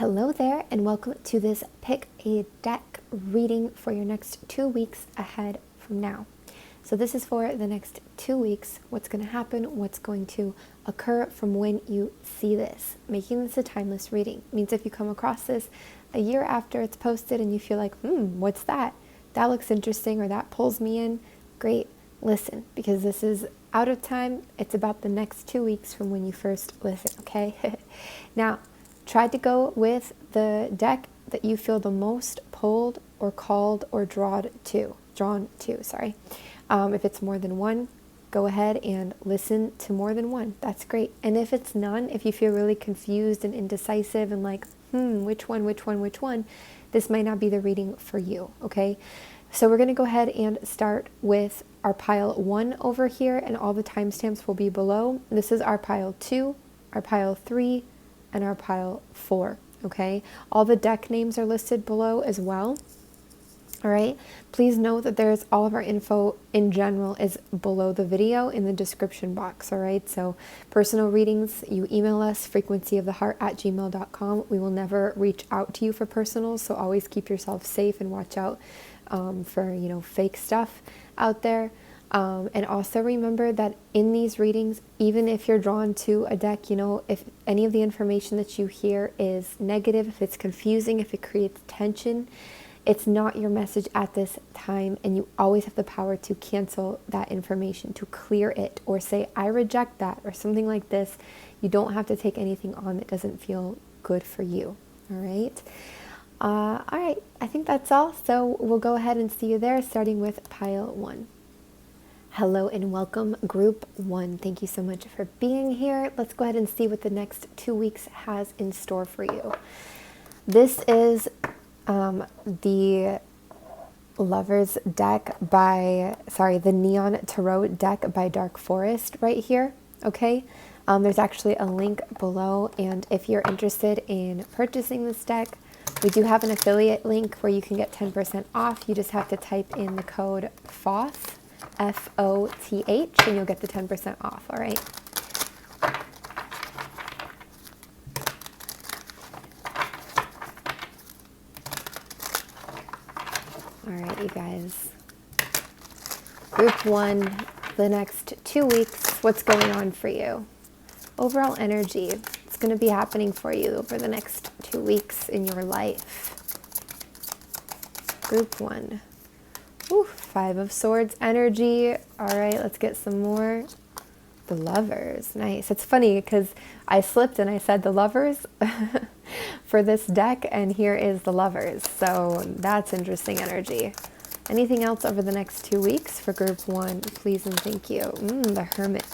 Hello there, and welcome to this Pick a Deck reading for your next 2 weeks ahead from now. So this is for the next 2 weeks, what's going to happen, what's going to occur from when you see this. Making this a timeless reading means if you come across this a year after it's posted and you feel like, what's that? That looks interesting, or that pulls me in. Great, listen, because this is out of time. It's about the next 2 weeks from when you first listen, okay? Now, try to go with the deck that you feel the most pulled or called or drawn to. If it's more than one, go ahead and listen to more than one. That's great. And if it's none, if you feel really confused and indecisive and like, which one, this might not be the reading for you, okay? So we're going to go ahead and start with our pile 1 over here, and all the timestamps will be below. This is our pile 2, our pile 3, and our pile 4, okay? All the deck names are listed below as well, all right? Please know that there's all of our info in general is below the video in the description box, all right? So personal readings, you email us, frequencyoftheheart@gmail.com. We will never reach out to you for personals, so always keep yourself safe and watch out for, fake stuff out there. And also remember that in these readings, even if you're drawn to a deck, if any of the information that you hear is negative, if it's confusing, if it creates tension, it's not your message at this time, and you always have the power to cancel that information, to clear it, or say, I reject that, or something like this. You don't have to take anything on that doesn't feel good for you, all right? All right, I think that's all, so we'll go ahead and see you there, starting with pile 1. Hello and welcome, Group 1. Thank you so much for being here. Let's go ahead and see what the next 2 weeks has in store for you. This is the Lovers deck the Neon Tarot deck by Dark Forest right here, okay? There's actually a link below, and if you're interested in purchasing this deck, we do have an affiliate link where you can get 10% off. You just have to type in the code FOTH, FOTH, and you'll get the 10% off, all right? All right, you guys. Group 1, the next 2 weeks, what's going on for you? Overall energy, it's going to be happening for you over the next 2 weeks in your life. Group 1. Ooh, 5 of Swords energy. All right, let's get some more. The Lovers, nice. It's funny because I slipped and I said the Lovers for this deck, and here is the Lovers. So that's interesting energy. Anything else over the next 2 weeks for Group 1, please and thank you. The Hermit.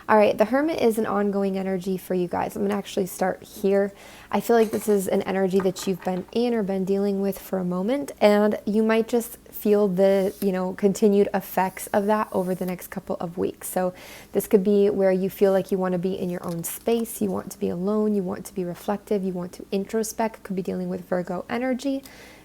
All right, the Hermit is an ongoing energy for you guys. I'm going to actually start here. I feel like this is an energy that you've been in or been dealing with for a moment, and you might just feel the, continued effects of that over the next couple of weeks. So this could be where you feel like you want to be in your own space, you want to be alone, you want to be reflective, you want to introspect. Could be dealing with Virgo energy.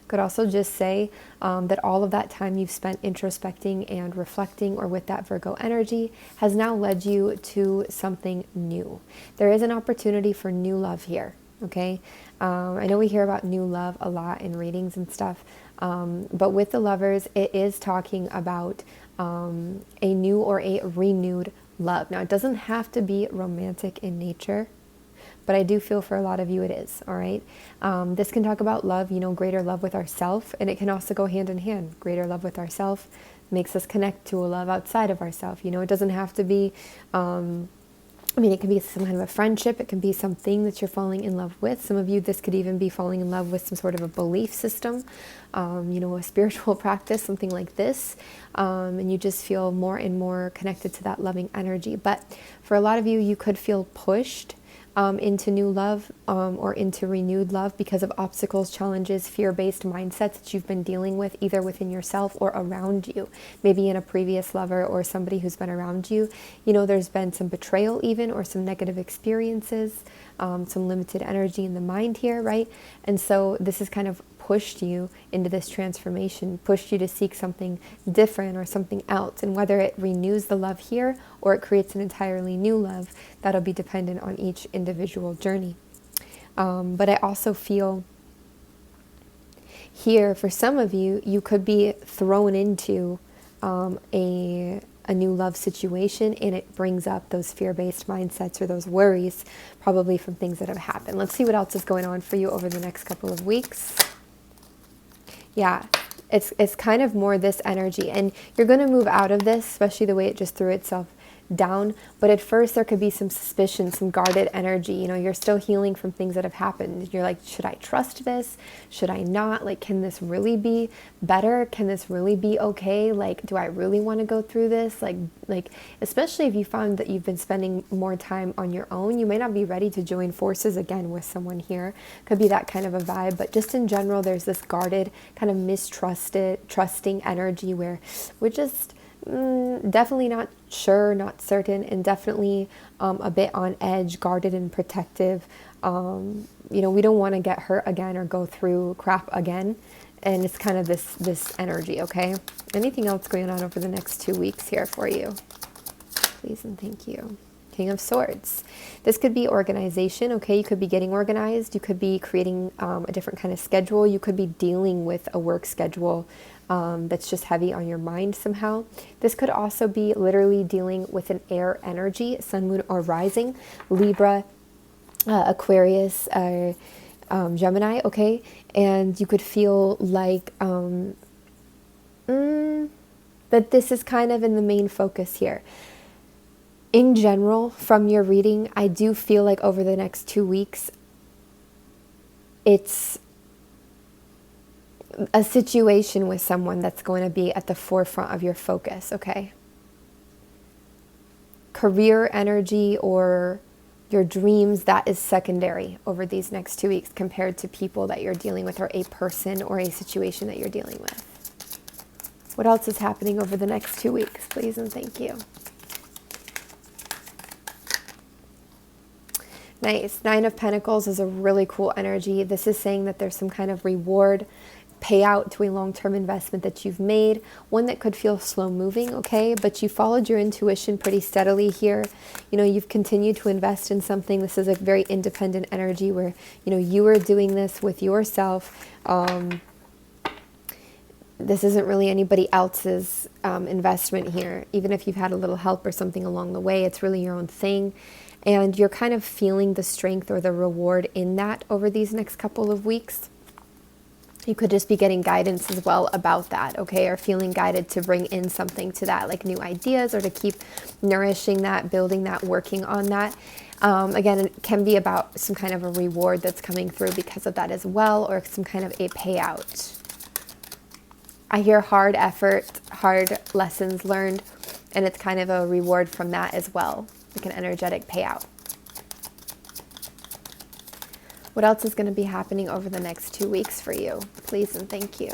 Could also just say that all of that time you've spent introspecting and reflecting, or with that Virgo energy, has now led you to something new. There is an opportunity for new love here, okay? I know we hear about new love a lot in readings and stuff, but with the Lovers, it is talking about a new or a renewed love. Now, it doesn't have to be romantic in nature, but I do feel for a lot of you it is, all right? This can talk about love, greater love with ourselves, and it can also go hand in hand. Greater love with ourselves makes us connect to a love outside of ourselves. It doesn't have to be, it can be some kind of a friendship. It can be something that you're falling in love with. Some of you, this could even be falling in love with some sort of a belief system, a spiritual practice, something like this. And you just feel more and more connected to that loving energy. But for a lot of you, you could feel pushed into new love or into renewed love because of obstacles, challenges, fear-based mindsets that you've been dealing with either within yourself or around you. Maybe in a previous lover or somebody who's been around you. There's been some betrayal even, or some negative experiences, some limited energy in the mind here, right? And so this is kind of pushed you into this transformation, pushed you to seek something different or something else. And whether it renews the love here or it creates an entirely new love, that'll be dependent on each individual journey. But I also feel here, for some of you, you could be thrown into a new love situation, and it brings up those fear-based mindsets or those worries, probably from things that have happened. Let's see what else is going on for you over the next couple of weeks. Yeah, it's kind of more this energy, and you're going to move out of this, especially the way it just threw itself down. But at first there could be some suspicion, some guarded energy. You know, you're still healing from things that have happened. You're like, should I trust this? Should I not? Like, can this really be better? Can this really be okay? Like, do I really want to go through this? Like especially if you found that you've been spending more time on your own, you may not be ready to join forces again with someone here. Could be that kind of a vibe. But just in general, there's this guarded, kind of trusting energy where we're just definitely not sure, not certain, and definitely a bit on edge, guarded and protective. You know, we don't want to get hurt again or go through crap again. And it's kind of this energy, okay? Anything else going on over the next 2 weeks here for you? Please and thank you. King of Swords. This could be organization, okay? You could be getting organized. You could be creating a different kind of schedule. You could be dealing with a work schedule that's just heavy on your mind somehow. This could also be literally dealing with an air energy, sun, moon, or rising, Libra, Aquarius, Gemini, okay? And you could feel like that this is kind of in the main focus here. In general, from your reading, I do feel like over the next 2 weeks, it's a situation with someone that's going to be at the forefront of your focus, okay? Career energy or your dreams, that is secondary over these next 2 weeks compared to people that you're dealing with or a person or a situation that you're dealing with. What else is happening over the next 2 weeks, please and thank you. Nice. 9 of Pentacles is a really cool energy. This is saying that there's some kind of reward, payout to a long-term investment that you've made, one that could feel slow moving, okay? But you followed your intuition pretty steadily here. You know, you've continued to invest in something. This is a very independent energy where, you know, you are doing this with yourself. This isn't really anybody else's investment here. Even if you've had a little help or something along the way, it's really your own thing. And you're kind of feeling the strength or the reward in that over these next couple of weeks. You could just be getting guidance as well about that, okay? Or feeling guided to bring in something to that, like new ideas, or to keep nourishing that, building that, working on that. Again, it can be about some kind of a reward that's coming through because of that as well, or some kind of a payout. I hear hard effort, hard lessons learned, and it's kind of a reward from that as well, like an energetic payout. What else is going to be happening over the next 2 weeks for you? Please and thank you.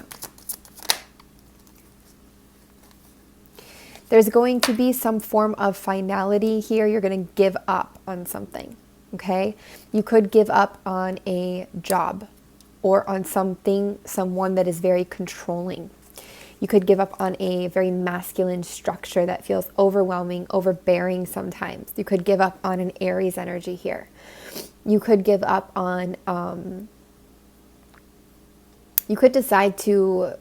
There's going to be some form of finality here. You're going to give up on something, okay? You could give up on a job or on someone that is very controlling. You could give up on a very masculine structure that feels overwhelming, overbearing sometimes. You could give up on an Aries energy here. You could give up on, you could decide to,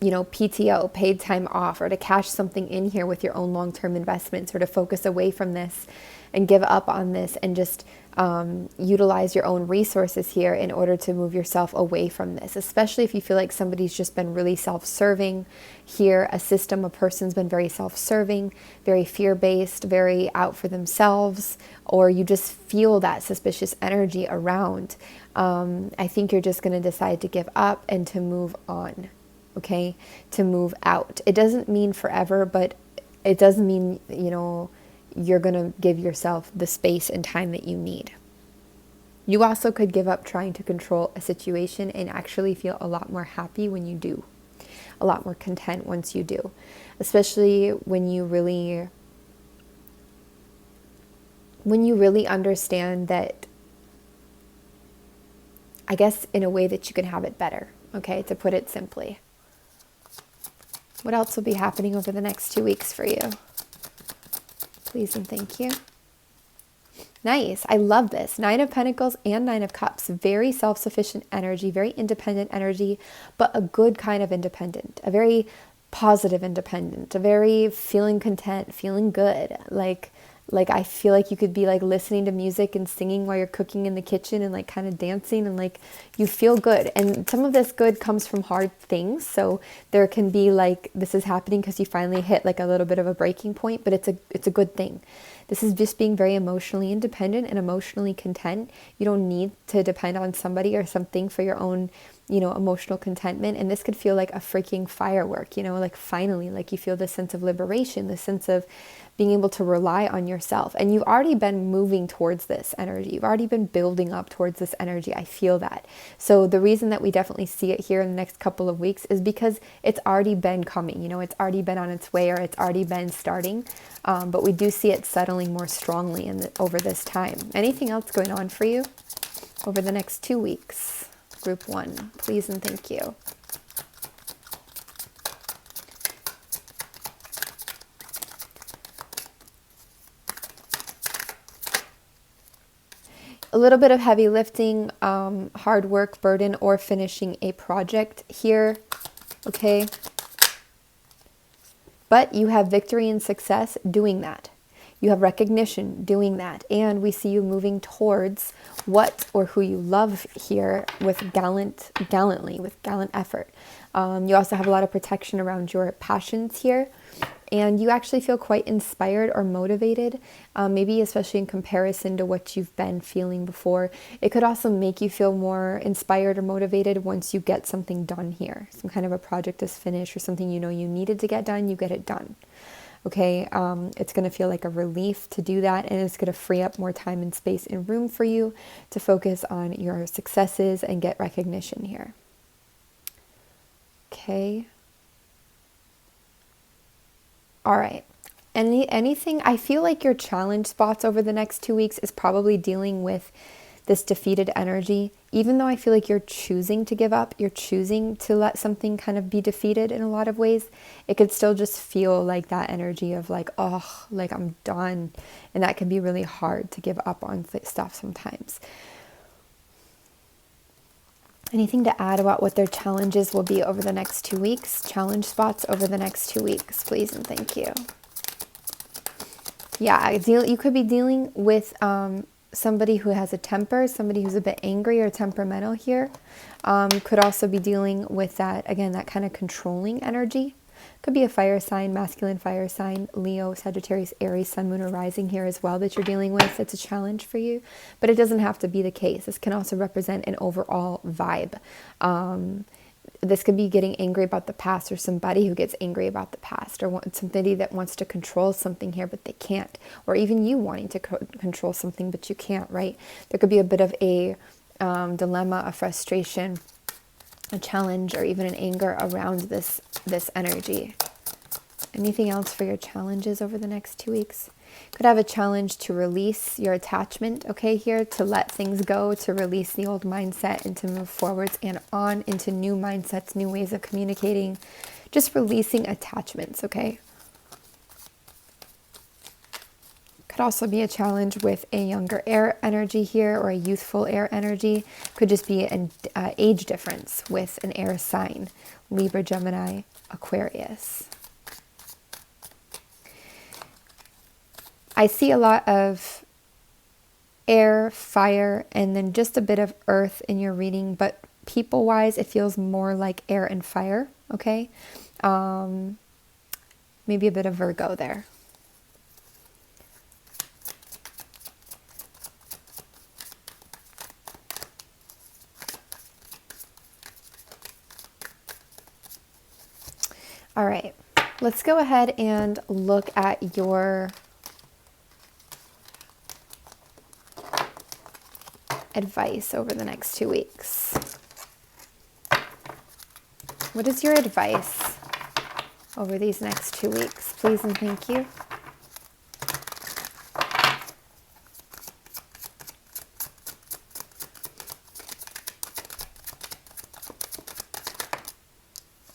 you know, PTO, paid time off, or to cash something in here with your own long-term investments, or to focus away from this and give up on this and just utilize your own resources here in order to move yourself away from this, especially if you feel like somebody's just been really self-serving here. A system, a person's been very self-serving, very fear-based, very out for themselves, or you just feel that suspicious energy around. I think you're just going to decide to give up and to move on, okay? To move out. It doesn't mean forever, but it does mean, you know, you're going to give yourself the space and time that you need. You also could give up trying to control a situation and actually feel a lot more happy when you do, a lot more content once you do, especially when you really understand that, I guess, in a way that you can have it better, okay, to put it simply. What else will be happening over the next 2 weeks for you? Please and thank you. Nice. I love this. Nine of Pentacles and Nine of Cups. Very self-sufficient energy, very independent energy, but a good kind of independent, a very positive independent, a very feeling content, feeling good. Like I feel like you could be like listening to music and singing while you're cooking in the kitchen and like kind of dancing, and like you feel good. And some of this good comes from hard things. So there can be like, this is happening because you finally hit like a little bit of a breaking point, but it's a good thing. This is just being very emotionally independent and emotionally content. You don't need to depend on somebody or something for your own, emotional contentment. And this could feel like a freaking firework, like finally, like you feel this sense of liberation, this sense of being able to rely on yourself. And you've already been moving towards this energy. You've already been building up towards this energy. I feel that. So the reason that we definitely see it here in the next couple of weeks is because it's already been coming, it's already been on its way, or it's already been starting. But we do see it settling more strongly over this time. Anything else going on for you over the next 2 weeks? Group 1, please and thank you. A little bit of heavy lifting, hard work, burden, or finishing a project here, okay? But you have victory and success doing that. You have recognition doing that. And we see you moving towards what or who you love here with gallantly, with gallant effort. You also have a lot of protection around your passions here. And you actually feel quite inspired or motivated, maybe especially in comparison to what you've been feeling before. It could also make you feel more inspired or motivated once you get something done here. Some kind of a project is finished or something you needed to get done, you get it done. Okay, it's going to feel like a relief to do that, and it's going to free up more time and space and room for you to focus on your successes and get recognition here. Okay. All right. Anything, I feel like your challenge spots over the next 2 weeks is probably dealing with this defeated energy. Even though I feel like you're choosing to give up, you're choosing to let something kind of be defeated in a lot of ways, it could still just feel like that energy of like, oh, like I'm done. And that can be really hard to give up on stuff sometimes. Anything to add about what their challenges will be over the next 2 weeks? Challenge spots over the next 2 weeks, please and thank you. Yeah, you could be dealing with somebody who has a temper, somebody who's a bit angry or temperamental here. Could also be dealing with that, again, that kind of controlling energy. Could be a fire sign, masculine fire sign, Leo, Sagittarius, Aries, Sun, Moon, or Rising here as well that you're dealing with. It's a challenge for you, but it doesn't have to be the case. This can also represent an overall vibe. This could be getting angry about the past, or somebody who gets angry about the past, or somebody that wants to control something here, but they can't, or even you wanting to control something, but you can't, right? There could be a bit of a dilemma, a frustration, a challenge, or even an anger around this energy. Anything else for your challenges over the next 2 weeks? Could have a challenge to release your attachment, okay, here, to let things go, to release the old mindset and to move forwards and on into new mindsets, new ways of communicating, just releasing attachments, okay? Could also be a challenge with a younger air energy here, or a youthful air energy. Could just be an age difference with an air sign, Libra, Gemini, Aquarius. I see a lot of air, fire, and then just a bit of earth in your reading, but people-wise, it feels more like air and fire, okay? Maybe a bit of Virgo there. All right, let's go ahead and look at your advice over the next 2 weeks. What is your advice over these next 2 weeks? Please and thank you.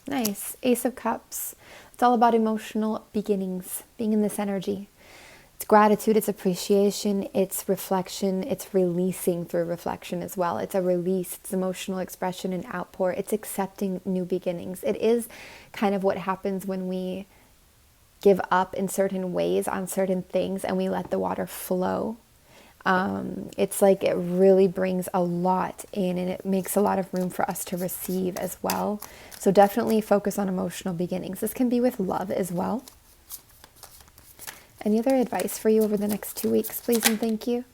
Nice. Ace of Cups. It's all about emotional beginnings, being in this energy. It's gratitude, it's appreciation, it's reflection, it's releasing through reflection as well. It's a release, it's emotional expression and outpour. It's accepting new beginnings. It is kind of what happens when we give up in certain ways on certain things and we let the water flow. It's like it really brings a lot in, and it makes a lot of room for us to receive as well. So definitely focus on emotional beginnings. This can be with love as well. Any other advice for you over the next 2 weeks, please and thank you?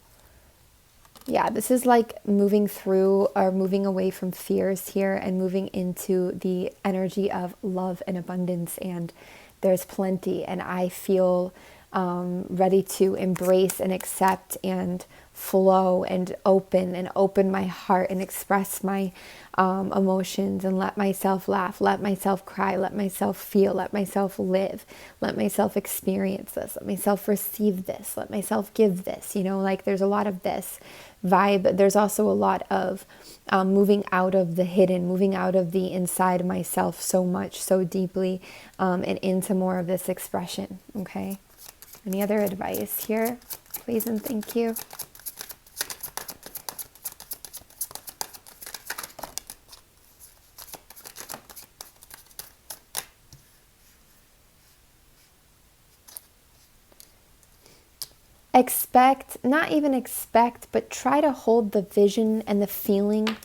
Yeah, this is like moving through or moving away from fears here and moving into the energy of love and abundance, and there's plenty, and I feel ready to embrace and accept and flow and open my heart and express my emotions and let myself laugh, let myself cry, let myself feel, let myself live, let myself experience this, let myself receive this, let myself give this, like there's a lot of this vibe. There's also a lot of moving out of the hidden, moving out of the inside myself so much, so deeply, and into more of this expression. Okay. Any other advice here, please and thank you? Not even expect, but try to hold the vision and the feeling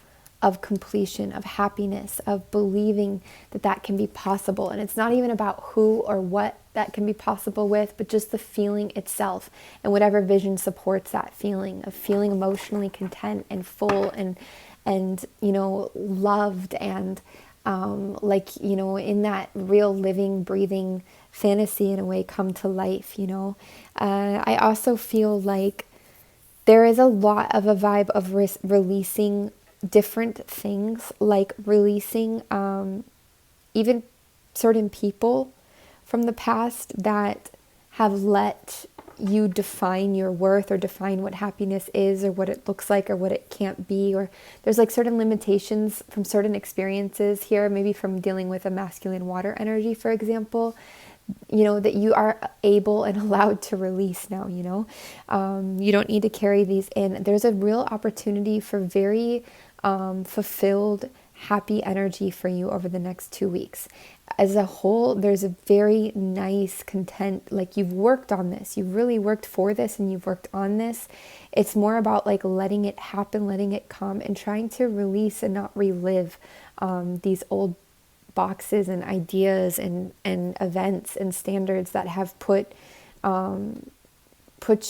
of completion, of happiness, of believing that that can be possible. And it's not even about who or what that can be possible with, but just the feeling itself and whatever vision supports that feeling of feeling emotionally content and full and loved and in that real living, breathing fantasy in a way come to life, I also feel like there is a lot of a vibe of releasing different things, like releasing even certain people from the past that have let you define your worth or define what happiness is or what it looks like or what it can't be, or there's like certain limitations from certain experiences here, maybe from dealing with a masculine water energy, for example, that you are able and allowed to release now, you don't need to carry these in. There's a real opportunity for very fulfilled, happy energy for you over the next 2 weeks. As a whole, there's a very nice content, like you've worked on this, you've really worked for this and you've worked on this. It's more about like letting it happen, letting it come, and trying to release and not relive these old boxes and ideas and events and standards that have put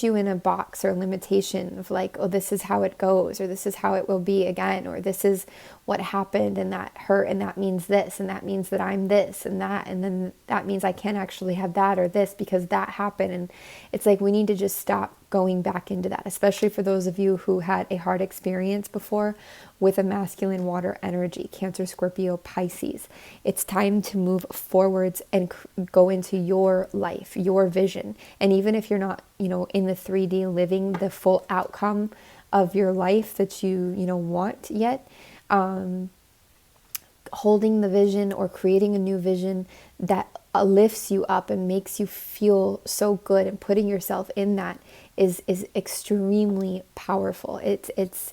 you in a box or limitation of like, oh, this is how it goes, or this is how it will be again, or this is what happened and that hurt and that means this and that means that I'm this and that, and then that means I can't actually have that or this because that happened. And it's like we need to just stop going back into that, especially for those of you who had a hard experience before with a masculine water energy, Cancer, Scorpio, Pisces. It's time to move forwards and go into your life, your vision. And even if you're not, in the 3D living the full outcome of your life that you want yet, holding the vision or creating a new vision that lifts you up and makes you feel so good, and putting yourself in that is extremely powerful. It's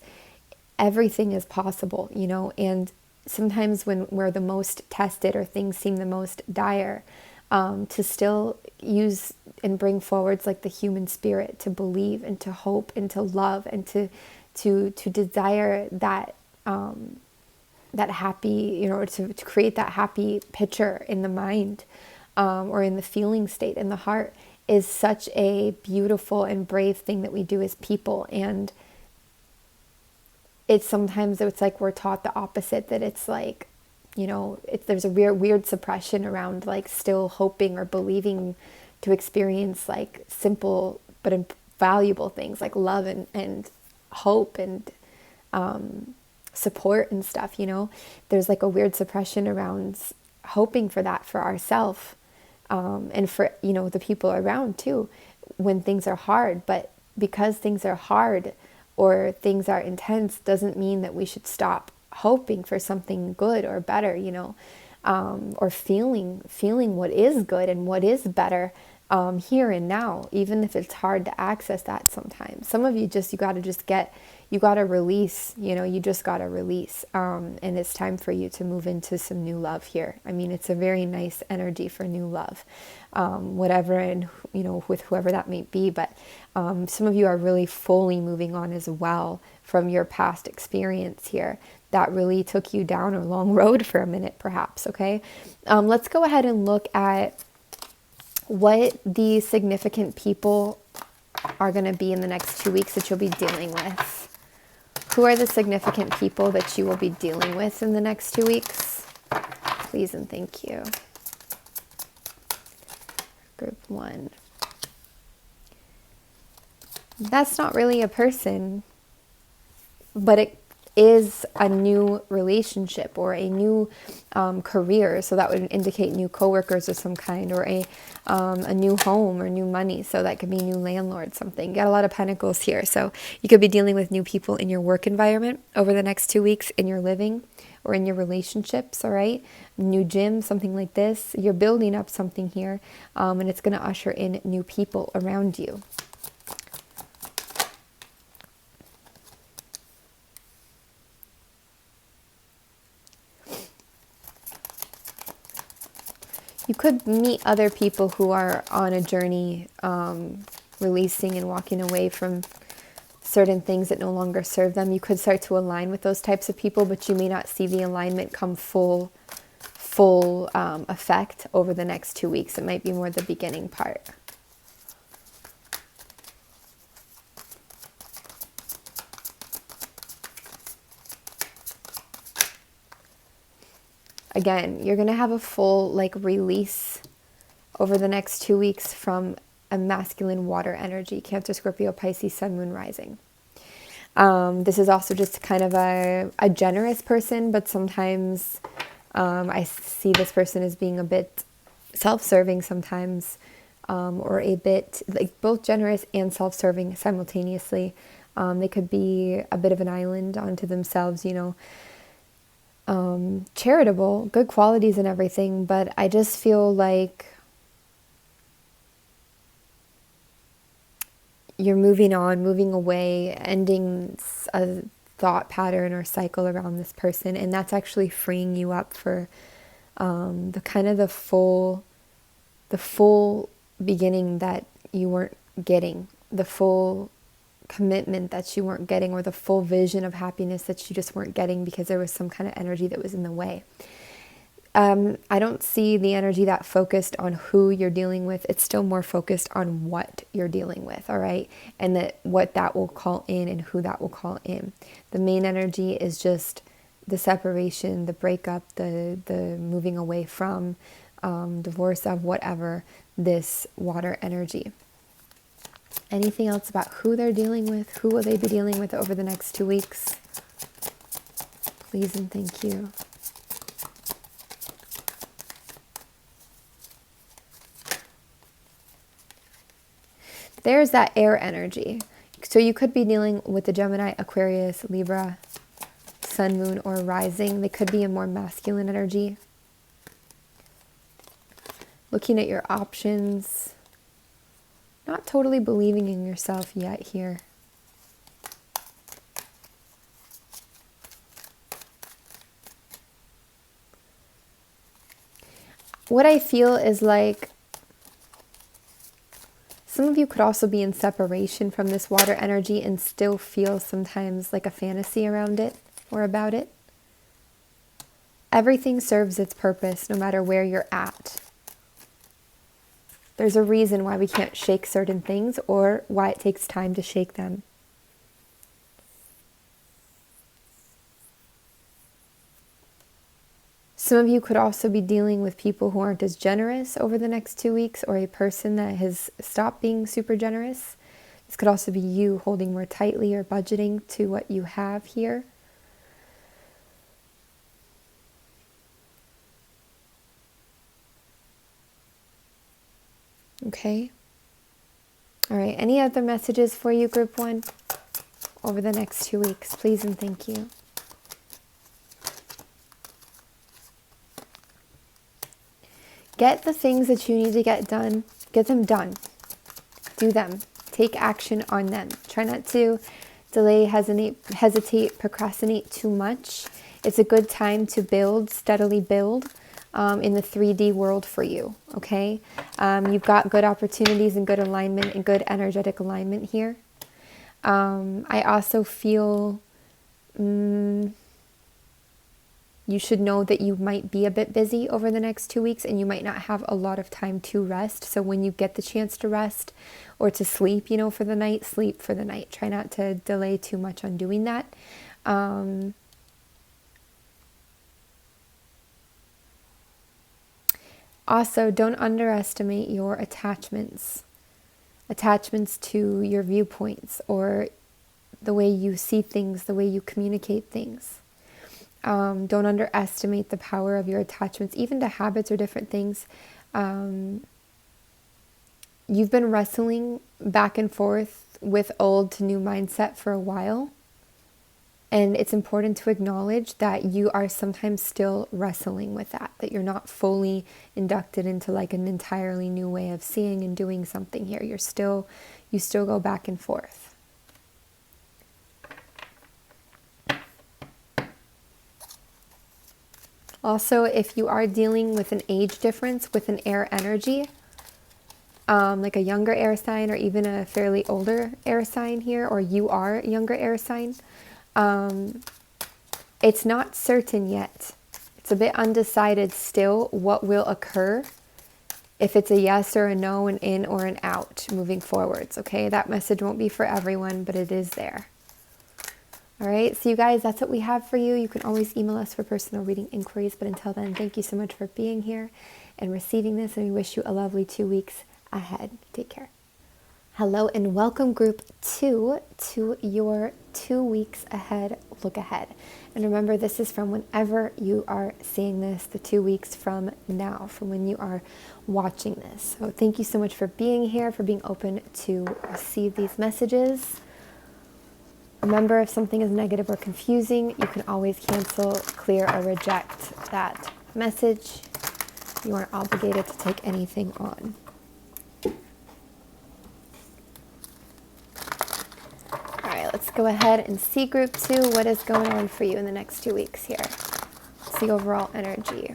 everything is possible, and sometimes when we're the most tested or things seem the most dire, to still use and bring forwards like the human spirit, to believe and to hope and to love and to desire that that happy, to create that happy picture in the mind, or in the feeling state in the heart, is such a beautiful and brave thing that we do as people. And it's like we're taught the opposite, that it's like, there's a weird suppression around like still hoping or believing to experience like simple but valuable things like love and hope and support and stuff. There's like a weird suppression around hoping for that for ourselves, and for the people around too when things are hard. But because things are hard or things are intense doesn't mean that we should stop hoping for something good or better, or feeling what is good and what is better, here and now, even if it's hard to access that sometimes. Some of you you got to release, you just got to release. And it's time for you to move into some new love here. I mean, it's a very nice energy for new love, whatever, and, with whoever that may be. But some of you are really fully moving on as well from your past experience here. That really took you down a long road for a minute, perhaps, okay? Let's go ahead and look at what the significant people are going to be in the next 2 weeks that you'll be dealing with. Who are the significant people that you will be dealing with in the next 2 weeks? Please and thank you. Group 1. That's not really a person, but it is a new relationship or a new career. So that would indicate new coworkers of some kind, or a new home or new money. So that could be new landlord, something. You got a lot of pentacles here. So you could be dealing with new people in your work environment over the next 2 weeks, in your living or in your relationships, all right? New gym, something like this. You're building up something here, and it's going to usher in new people around you. You could meet other people who are on a journey, releasing and walking away from certain things that no longer serve them. You could start to align with those types of people, but you may not see the alignment come full effect over the next 2 weeks. It might be more the beginning part. Again, you're going to have a full release over the next 2 weeks from a masculine water energy, Cancer, Scorpio, Pisces, Sun, Moon, Rising. This is also just kind of a generous person, but sometimes I see this person as being a bit self-serving sometimes, or a bit both generous and self-serving simultaneously. They could be a bit of an island unto themselves, charitable, good qualities and everything, but I just feel like you're moving on, moving away, ending a thought pattern or cycle around this person, and that's actually freeing you up for the full beginning that you weren't getting, the full commitment that you weren't getting, or the full vision of happiness that you just weren't getting because there was some kind of energy that was in the way. I don't see the energy that focused on who you're dealing with. It's still more focused on what you're dealing with, all right? And what that will call in and who that will call in. The main energy is just the separation, the breakup, the moving away from, divorce of, whatever, this water energy. Anything else about who they're dealing with? Who will they be dealing with over the next 2 weeks? Please and thank you. There's that air energy. So you could be dealing with the Gemini, Aquarius, Libra, Sun, Moon, or Rising. They could be a more masculine energy. Looking at your options. Not totally believing in yourself yet here. What I feel is like some of you could also be in separation from this water energy and still feel sometimes like a fantasy around it or about it. Everything serves its purpose no matter where you're at. There's a reason why we can't shake certain things or why it takes time to shake them. Some of you could also be dealing with people who aren't as generous over the next 2 weeks, or a person that has stopped being super generous. This could also be you holding more tightly or budgeting to what you have here. Okay. All right. Any other messages for you, Group 1, over the next 2 weeks? Please and thank you. Get the things that you need to get done. Get them done. Do them. Take action on them. Try not to delay, hesitate, procrastinate too much. It's a good time to build, steadily build in the 3D world for you, okay? You've got good opportunities and good alignment and good energetic alignment here. I also feel you should know that you might be a bit busy over the next 2 weeks and you might not have a lot of time to rest. So when you get the chance to rest or to sleep, for the night, sleep for the night. Try not to delay too much on doing that. Also, don't underestimate your attachments to your viewpoints or the way you see things, the way you communicate things. Don't underestimate the power of your attachments, even to habits or different things. You've been wrestling back and forth with old to new mindset for a while. And it's important to acknowledge that you are sometimes still wrestling with that you're not fully inducted into like an entirely new way of seeing and doing something here. You still go back and forth. Also, if you are dealing with an age difference with an air energy, like a younger air sign or even a fairly older air sign here, or you are a younger air sign, it's not certain yet. It's a bit undecided still what will occur, if it's a yes or a no, an in or an out moving forwards, okay? That message won't be for everyone, but it is there. All right, so you guys, that's what we have for you. You can always email us for personal reading inquiries, but until then, thank you so much for being here and receiving this, and we wish you a lovely 2 weeks ahead. Take care. Hello and welcome group 2 to your 2 weeks ahead look ahead. And remember, this is from whenever you are seeing this, the 2 weeks from now, from when you are watching this. So thank you so much for being here, for being open to receive these messages. Remember, if something is negative or confusing, you can always cancel, clear, or reject that message. You aren't obligated to take anything on. All right, let's go ahead and see group 2. What is going on for you in the next 2 weeks here? It's the overall energy.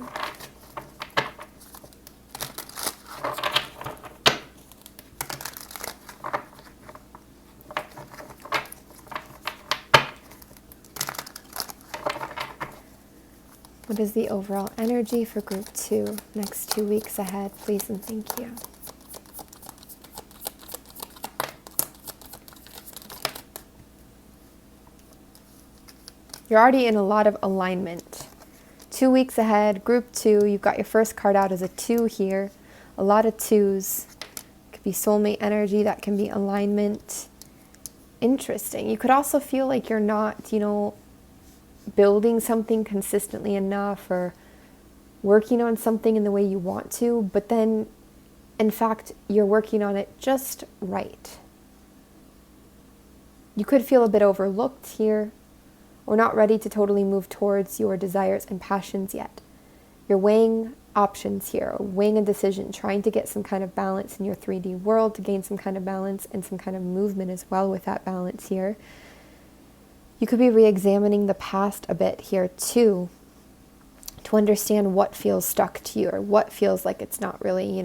What is the overall energy for group 2 next 2 weeks ahead, please and thank you. You're already in a lot of alignment. 2 weeks ahead, group 2, you've got your first card out as a 2 here. A lot of 2s. Could be soulmate energy, that can be alignment. Interesting. You could also feel like you're not, building something consistently enough or working on something in the way you want to, but then, in fact, you're working on it just right. You could feel a bit overlooked here, or not ready to totally move towards your desires and passions yet. You're weighing options here, or weighing a decision, trying to get some kind of balance in your 3D world, to gain some kind of balance and some kind of movement as well with that balance here. You could be re-examining the past a bit here too, to understand what feels stuck to you, or what feels like it's not really,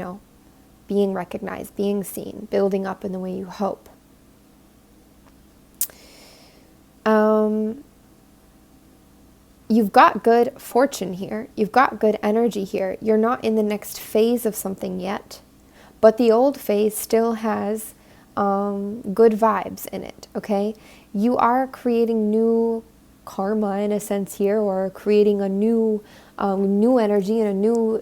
being recognized, being seen, building up in the way you hope. You've got good fortune here. You've got good energy here. You're not in the next phase of something yet, but the old phase still has good vibes in it, okay? You are creating new karma in a sense here, or creating a new energy and a new,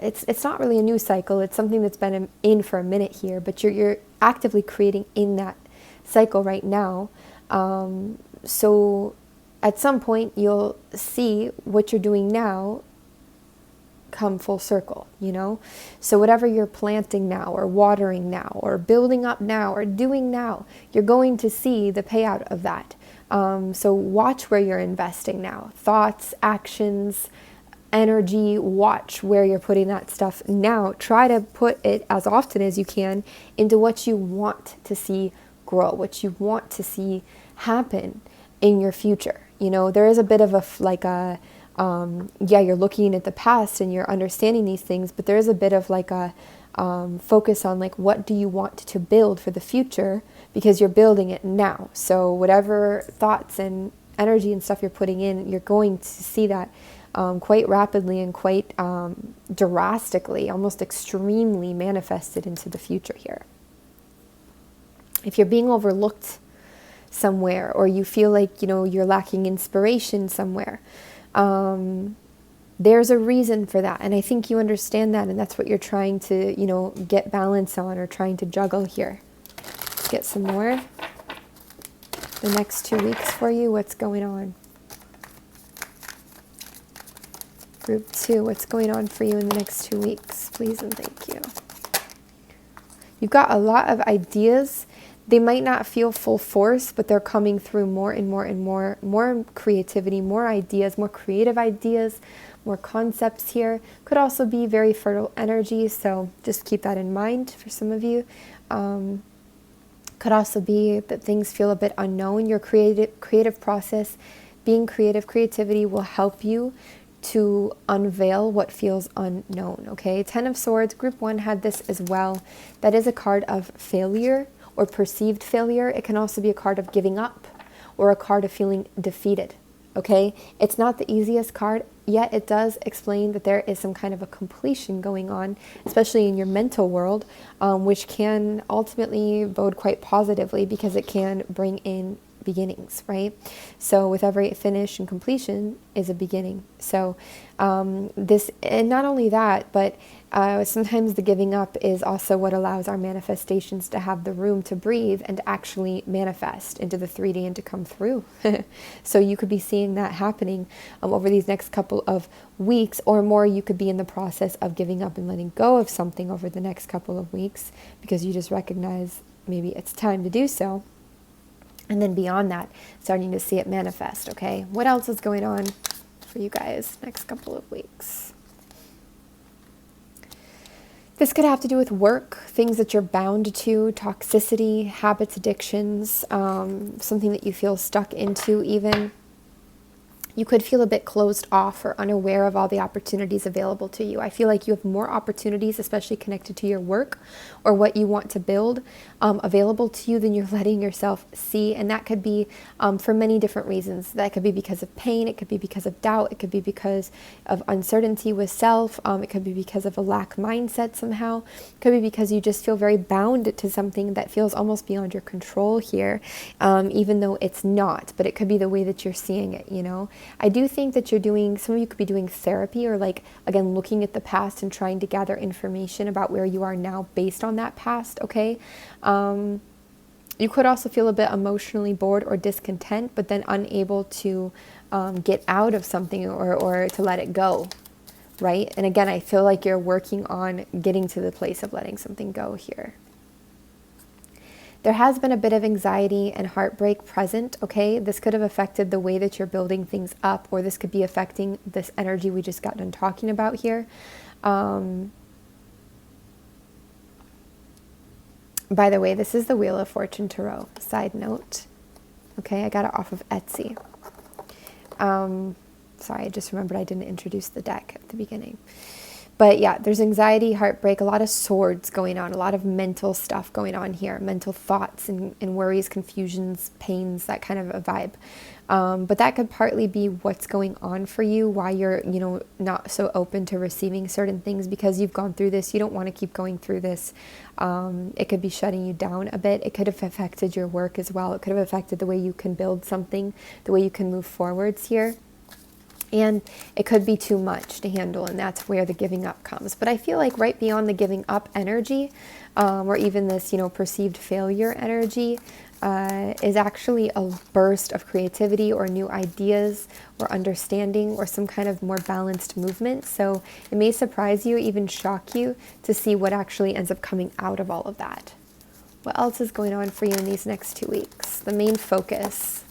it's not really a new cycle. It's something that's been in for a minute here, but you're actively creating in that cycle right now. So at some point you'll see what you're doing now come full circle, So whatever you're planting now, or watering now, or building up now, or doing now, you're going to see the payout of that. So watch where you're investing now. Thoughts, actions, energy. Watch where you're putting that stuff now. Try to put it as often as you can into what you want to see grow, what you want to see happen in your future. You know, there is a bit of you're looking at the past and you're understanding these things, but there is a bit of like a focus on like, what do you want to build for the future, because you're building it now. So whatever thoughts and energy and stuff you're putting in, you're going to see that quite rapidly and quite drastically, almost extremely manifested into the future here. If you're being overlooked somewhere, or you feel like, you know, you're lacking inspiration somewhere, there's a reason for that. And I think you understand that, and that's what you're trying to, you know, get balance on, or trying to juggle here. Let's get some more. The next 2 weeks for you, what's going on? Group 2, what's going on for you in the next 2 weeks? Please and thank you. You've got a lot of ideas. They might not feel full force, but they're coming through more and more and more. More creativity, more ideas, more creative ideas, more concepts here. Could also be very fertile energy, so just keep that in mind for some of you. Could also be that things feel a bit unknown. Your creative process, being creative, creativity will help you to unveil what feels unknown, okay? 10 of Swords, group 1 had this as well. That is a card of failure or perceived failure. It can also be a card of giving up, or a card of feeling defeated, okay? It's not the easiest card, yet it does explain that there is some kind of a completion going on, especially in your mental world, which can ultimately bode quite positively, because it can bring in beginnings, right? So with every finish and completion is a beginning. So this, and not only that, but sometimes the giving up is also what allows our manifestations to have the room to breathe and to actually manifest into the 3D and to come through. So you could be seeing that happening over these next couple of weeks or more. You could be in the process of giving up and letting go of something over the next couple of weeks, because you just recognize maybe it's time to do so. And then beyond that, starting to see it manifest, okay? What else is going on for you guys next couple of weeks? This could have to do with work, things that you're bound to, toxicity, habits, addictions, something that you feel stuck into even. You could feel a bit closed off or unaware of all the opportunities available to you. I feel like you have more opportunities, especially connected to your work or what you want to build, available to you than you're letting yourself see. And that could be for many different reasons. That could be because of pain. It could be because of doubt. It could be because of uncertainty with self. It could be because of a lack mindset somehow. It could be because you just feel very bound to something that feels almost beyond your control here, even though it's not. But it could be the way that you're seeing it, you know. I do think that some of you could be doing therapy, or like, again, looking at the past and trying to gather information about where you are now based on that past, okay? You could also feel a bit emotionally bored or discontent, but then unable to get out of something or to let it go, right? And again, I feel like you're working on getting to the place of letting something go here. There has been a bit of anxiety and heartbreak present, okay? This could have affected the way that you're building things up, or this could be affecting this energy we just got done talking about here. By the way, this is the Wheel of Fortune Tarot, side note. Okay, I got it off of Etsy. Sorry, I just remembered I didn't introduce the deck at the beginning. But yeah, there's anxiety, heartbreak, a lot of swords going on, a lot of mental stuff going on here, mental thoughts and worries, confusions, pains, that kind of a vibe. But that could partly be what's going on for you, why you're, not so open to receiving certain things, because you've gone through this. You don't want to keep going through this. It could be shutting you down a bit. It could have affected your work as well. It could have affected the way you can build something, the way you can move forwards here. And it could be too much to handle, and that's where the giving up comes. But I feel like right beyond the giving up energy, or even this, perceived failure energy, is actually a burst of creativity or new ideas or understanding or some kind of more balanced movement. So it may surprise you, even shock you, to see what actually ends up coming out of all of that. What else is going on for you in these next 2 weeks? The main focus.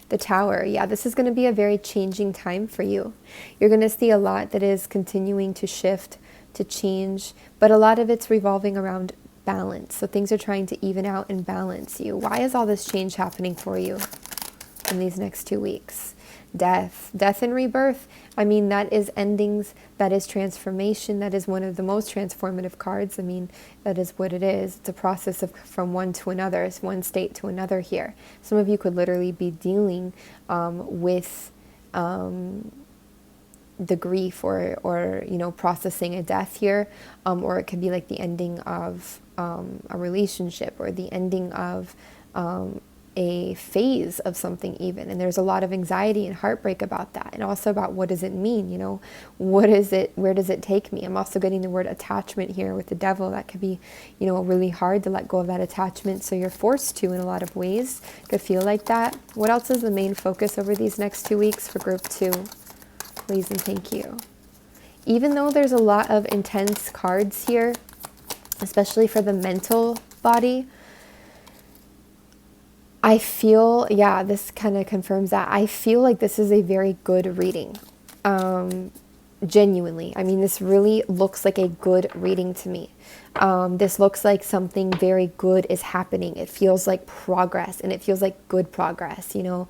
The Tower. Yeah, this is going to be a very changing time for you. You're going to see a lot that is continuing to shift, to change, but a lot of it's revolving around balance. So things are trying to even out and balance you. Why is all this change happening for you in these next 2 weeks? Death and rebirth. I mean, that is endings, that is transformation, that is one of the most transformative cards. I mean, that is what it is. It's a process of from one to another, it's one state to another here. Some of you could literally be dealing with the grief or you know, processing a death here, or it could be like the ending of a relationship, or the ending of a phase of something even. And there's a lot of anxiety and heartbreak about that, and also about what does it mean, you know, what is it, where does it take me? I'm also getting the word attachment here with the Devil. That could be, you know, really hard to let go of that attachment, so you're forced to in a lot of ways. Could feel like that. What else is the main focus over these next 2 weeks for group 2? Please and thank you. Even though there's a lot of intense cards here, especially for the mental body, I feel, yeah, this kind of confirms that. I feel like this is a very good reading. Genuinely. I mean, this really looks like a good reading to me. This looks like something very good is happening. It feels like progress, and it feels like good progress, you know.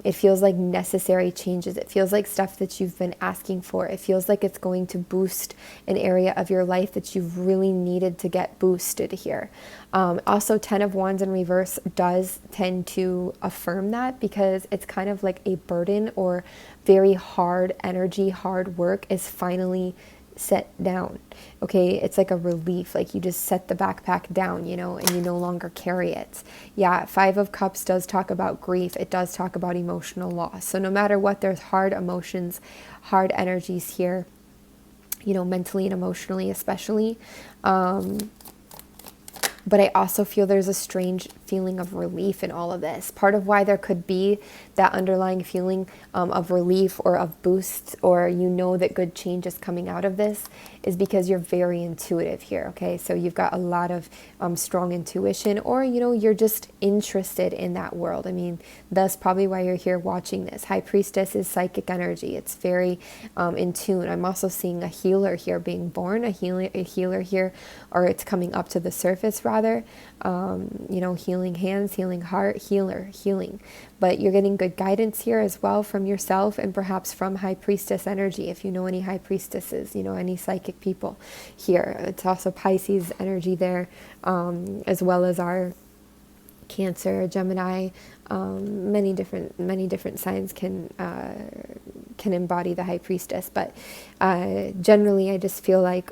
It feels like necessary changes. It feels like stuff that you've been asking for. It feels like it's going to boost an area of your life that you've really needed to get boosted here. Also, 10 of Wands in reverse does tend to affirm that, because it's kind of like a burden or very hard energy, hard work is finally set down. Okay, it's like a relief, like you just set the backpack down, you know, and you no longer carry it. Yeah, 5 of Cups does talk about grief. It does talk about emotional loss. So no matter what, there's hard emotions, hard energies here, you know, mentally and emotionally especially. But I also feel there's a strange feeling of relief in all of this. Part of why there could be that underlying feeling of relief or of boost, or you know that good change is coming out of this, is because you're very intuitive here, okay? So you've got a lot of strong intuition, or, you know, you're just interested in that world. I mean, that's probably why you're here watching this. High Priestess is psychic energy. It's very in tune. I'm also seeing a healer here being born, a healer here, or it's coming up to the surface rather. You know, healing hands, healing heart, healing. But you're getting good guidance here as well from yourself, and perhaps from High Priestess energy. If you know any High Priestesses, you know, any psychic people here. It's also Pisces energy there, as well as our Cancer, Gemini. Many different signs can embody the High Priestess. But generally, I just feel like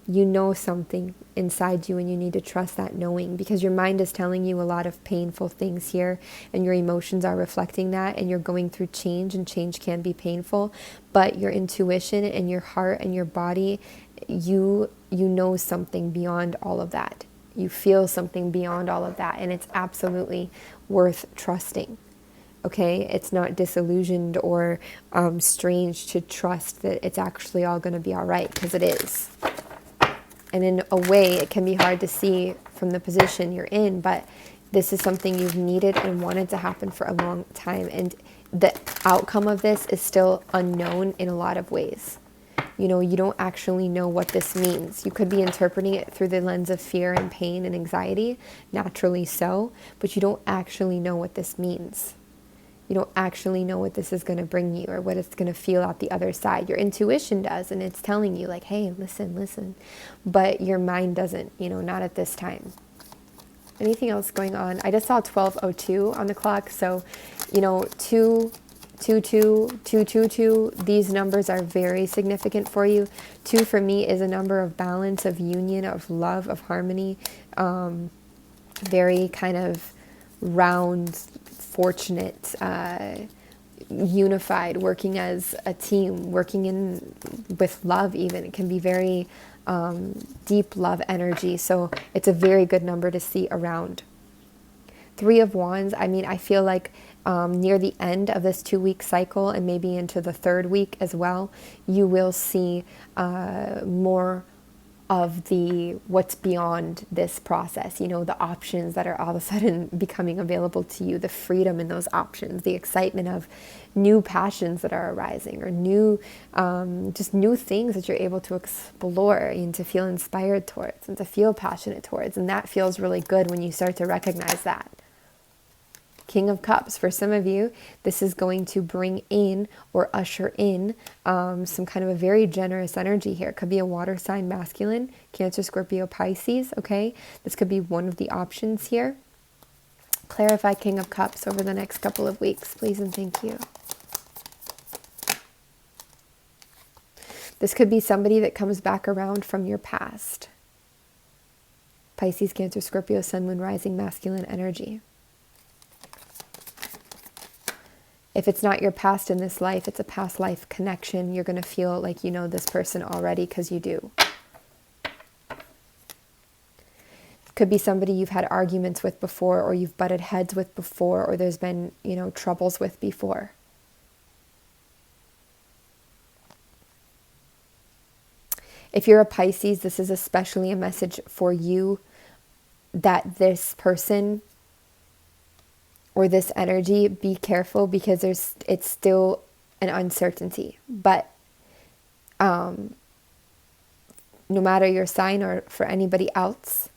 you know something inside you, and you need to trust that knowing, because your mind is telling you a lot of painful things here, and your emotions are reflecting that, and you're going through change, and change can be painful. But your intuition and your heart and your body, you know something beyond all of that. You feel something beyond all of that, and it's absolutely worth trusting. Okay, it's not disillusioned or strange to trust that it's actually all going to be all right, because it is. And in a way, it can be hard to see from the position you're in, but this is something you've needed and wanted to happen for a long time. And the outcome of this is still unknown in a lot of ways. You know, you don't actually know what this means. You could be interpreting it through the lens of fear and pain and anxiety, naturally so, but you don't actually know what this means. You don't actually know what this is going to bring you, or what it's going to feel out the other side. Your intuition does, and it's telling you like, hey, listen. But your mind doesn't, you know, not at this time. Anything else going on? I just saw 12:02 on the clock. So, you know, 222, 222, these numbers are very significant for you. 2 for me is a number of balance, of union, of love, of harmony. Very kind of round, fortunate, unified, working as a team, working in with love even. It can be very deep love energy. So it's a very good number to see around. 3 of Wands, I mean, I feel like near the end of this 2-week cycle, and maybe into the 3rd week as well, you will see more of the what's beyond this process, you know, the options that are all of a sudden becoming available to you, the freedom in those options, the excitement of new passions that are arising, or new, just new things that you're able to explore and to feel inspired towards and to feel passionate towards. And that feels really good when you start to recognize that. King of Cups, for some of you, this is going to bring in or usher in some kind of a very generous energy here. It could be a water sign masculine, Cancer, Scorpio, Pisces, okay? This could be one of the options here. Clarify King of Cups over the next couple of weeks, please and thank you. This could be somebody that comes back around from your past. Pisces, Cancer, Scorpio, Sun, Moon, Rising, masculine energy. If it's not your past in this life, it's a past life connection. You're going to feel like you know this person already because you do. Could be somebody you've had arguments with before, or you've butted heads with before, or there's been, you know, troubles with before. If you're a Pisces, this is especially a message for you that this person or this energy, be careful, because it's still an uncertainty. But no matter your sign or for anybody else,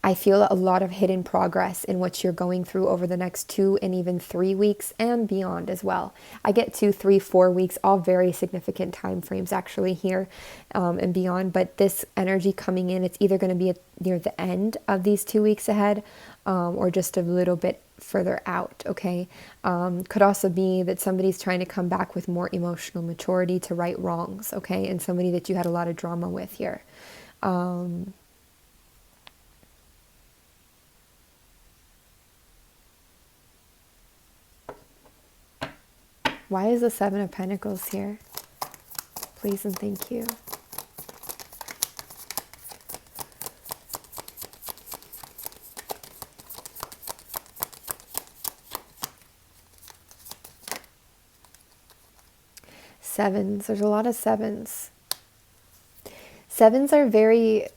I feel a lot of hidden progress in what you're going through over the next 2 and even 3 weeks and beyond as well. I get 2, 3, 4 weeks, all very significant time frames actually here and beyond. But this energy coming in, it's either going to be near the end of these 2 weeks ahead or just a little bit further out, okay? Could also be that somebody's trying to come back with more emotional maturity to right wrongs, okay? And somebody that you had a lot of drama with here. Why is the Seven of Pentacles here? Please and thank you. Sevens. There's a lot of sevens. Sevens are very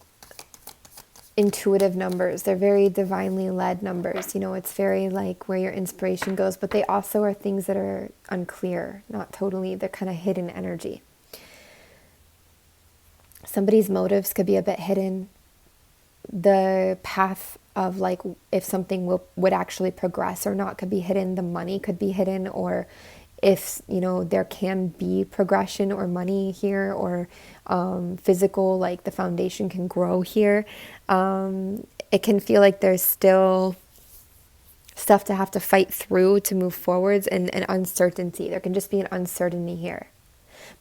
intuitive numbers. They're very divinely led numbers. You know, it's very like where your inspiration goes, but they also are things that are unclear, not totally, they're kind of hidden energy. Somebody's motives could be a bit hidden. The path of like if something would actually progress or not could be hidden. The money could be hidden, or if, you know, there can be progression or money here, or physical, like the foundation can grow here. It can feel like there's still stuff to have to fight through to move forwards, and uncertainty. There can just be an uncertainty here.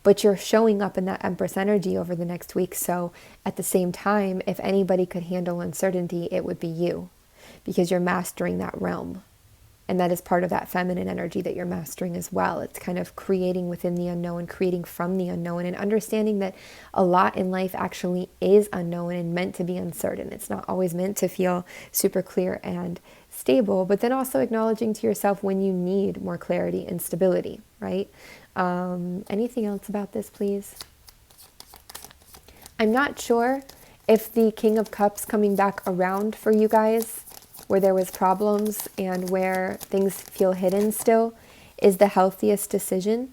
But you're showing up in that Empress energy over the next week. So at the same time, if anybody could handle uncertainty, it would be you, because you're mastering that realm. And that is part of that feminine energy that you're mastering as well. It's kind of creating within the unknown, creating from the unknown, and understanding that a lot in life actually is unknown and meant to be uncertain. It's not always meant to feel super clear and stable, but then also acknowledging to yourself when you need more clarity and stability, right? Anything else about this, please? I'm not sure if the King of Cups coming back around for you guys, where there was problems and where things feel hidden still, is the healthiest decision.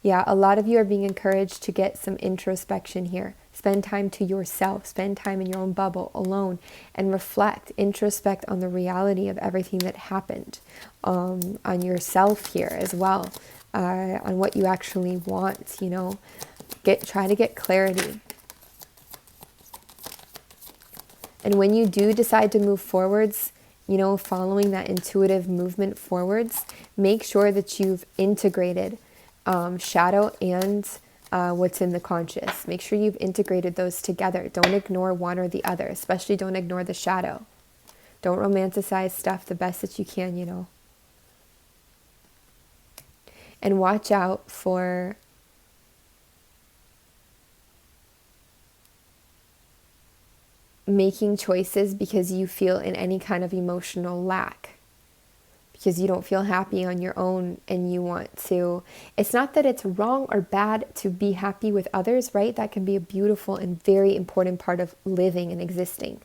Yeah, a lot of you are being encouraged to get some introspection here. Spend time to yourself, spend time in your own bubble alone, and reflect, introspect on the reality of everything that happened, on yourself here as well, on what you actually want, you know. Try to get clarity. And when you do decide to move forwards, you know, following that intuitive movement forwards, make sure that you've integrated shadow and what's in the conscious. Make sure you've integrated those together. Don't ignore one or the other, especially don't ignore the shadow. Don't romanticize stuff the best that you can, you know. And watch out for making choices because you feel in any kind of emotional lack. because you don't feel happy on your own and you want to. It's not that it's wrong or bad to be happy with others, right? That can be a beautiful and very important part of living and existing.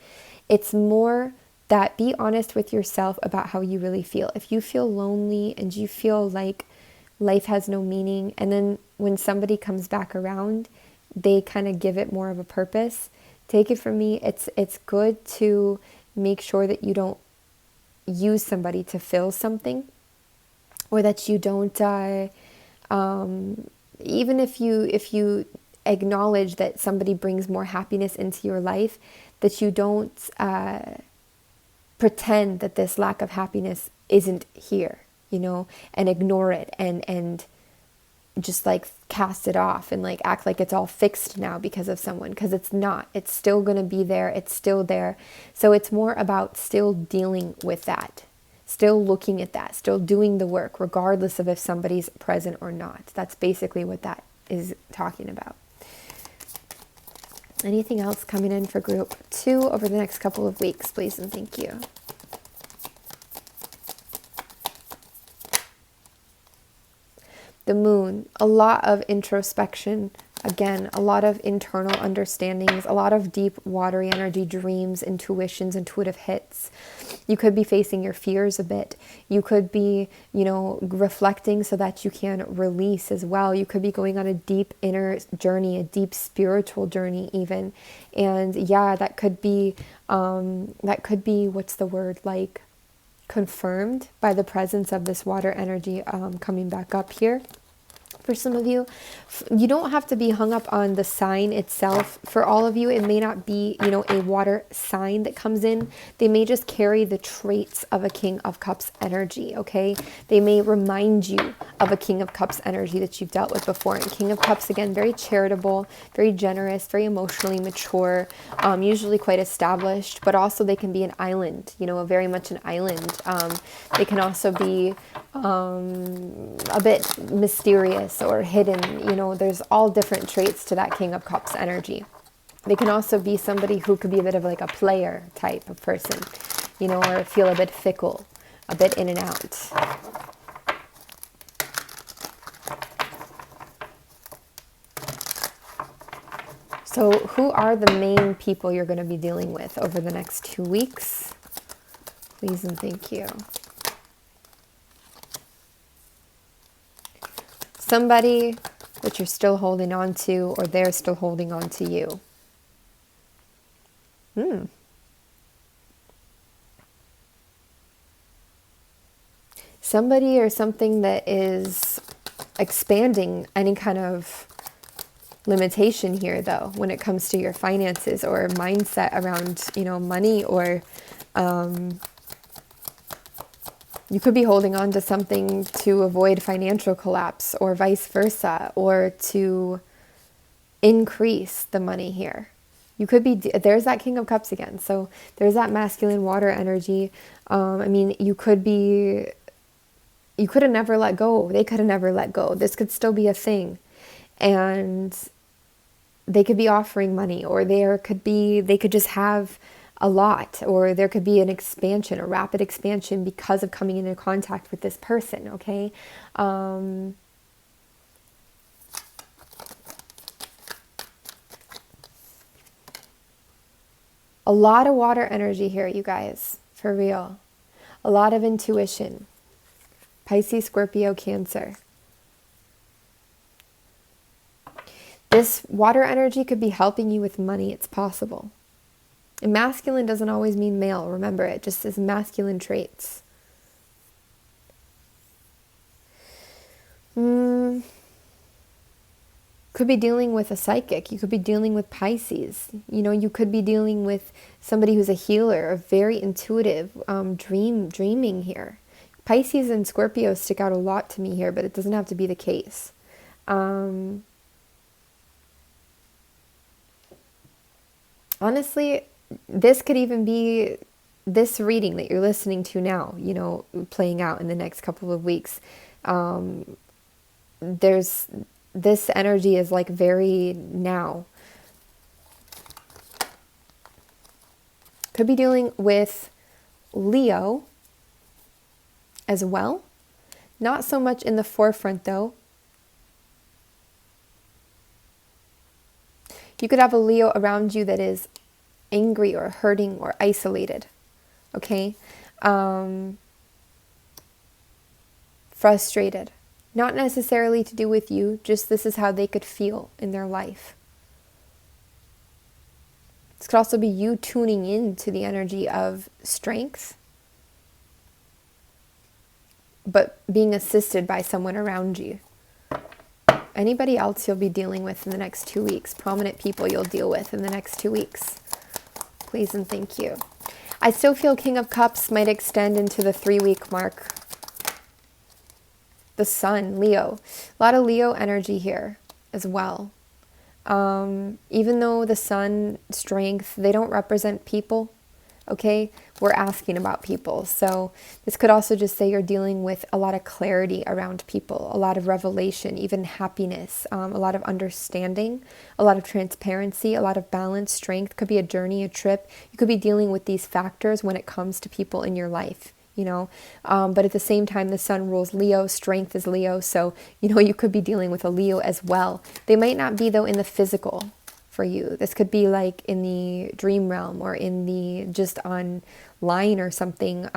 It's more that be honest with yourself about how you really feel. If you feel lonely and you feel like life has no meaning, and then when somebody comes back around, they kind of give it more of a purpose. Take it from me, it's good to make sure that you don't use somebody to fill something, or that you don't even if you acknowledge that somebody brings more happiness into your life, that you don't pretend that this lack of happiness isn't here, and ignore it and just like cast it off and like act like it's all fixed now because of someone, because it's not. It's still going to be there. It's still there. So it's more about still dealing with that, still looking at that, still doing the work, regardless of if somebody's present or not. That's basically what that is talking about. Anything else coming in for group 2 over the next couple of weeks, please and thank you. The moon, a lot of introspection, again, a lot of internal understandings, a lot of deep watery energy, dreams, intuitions, intuitive hits. You could be facing your fears a bit. You could be, reflecting so that you can release as well. You could be going on a deep inner journey, a deep spiritual journey even. And yeah, that could be, what's the word, like confirmed by the presence of this water energy coming back up here. For some of you, you don't have to be hung up on the sign itself. For all of you, it may not be, a water sign that comes in. They may just carry the traits of a King of Cups energy, okay? They may remind you of a King of Cups energy that you've dealt with before. And King of Cups, again, very charitable, very generous, very emotionally mature, usually quite established, but also they can be an island, very much an island. They can also be a bit mysterious or hidden, there's all different traits to that King of Cups energy. They can also be somebody who could be a bit of like a player type of person, or feel a bit fickle, a bit in and out. So who are the main people you're going to be dealing with over the next 2 weeks? Please and thank you. Somebody that you're still holding on to, or they're still holding on to you. Somebody or something that is expanding any kind of limitation here, though, when it comes to your finances or mindset around, money, or you could be holding on to something to avoid financial collapse, or vice versa, or to increase the money here. You could be, there's that King of Cups again. So there's that masculine water energy. You could have never let go. They could have never let go. This could still be a thing. And they could be offering money, or they could just have a lot, or there could be an expansion, a rapid expansion because of coming into contact with this person, okay? A lot of water energy here, you guys, for real. A lot of intuition. Pisces, Scorpio, Cancer. This water energy could be helping you with money. It's possible. And masculine doesn't always mean male. Remember, it just is masculine traits. Could be dealing with a psychic. You could be dealing with Pisces. You could be dealing with somebody who's a healer, or very intuitive, dreaming here. Pisces and Scorpio stick out a lot to me here, but it doesn't have to be the case. Honestly, this could even be this reading that you're listening to now, playing out in the next couple of weeks. This energy is like very now. Could be dealing with Leo, as well. Not so much in the forefront though. You could have a Leo around you that is angry or hurting or isolated, okay? Frustrated. Not necessarily to do with you, just this is how they could feel in their life. This could also be you tuning into the energy of strength, but being assisted by someone around you. Anybody else you'll be dealing with in the next 2 weeks, prominent people you'll deal with in the next 2 weeks. Please and thank you. I still feel King of Cups might extend into the 3-week mark. The Sun, Leo. A lot of Leo energy here as well. Even though the Sun, strength, they don't represent people, okay? We're asking about people. So this could also just say you're dealing with a lot of clarity around people, a lot of revelation, even happiness, a lot of understanding, a lot of transparency, a lot of balance, strength. Could be a journey, a trip. You could be dealing with these factors when it comes to people in your life, you know. But at the same time, the Sun rules Leo, strength is Leo. So, you know, you could be dealing with a Leo as well. They might not be, though, in the physical for you. This could be like in the dream realm or in the just online or something.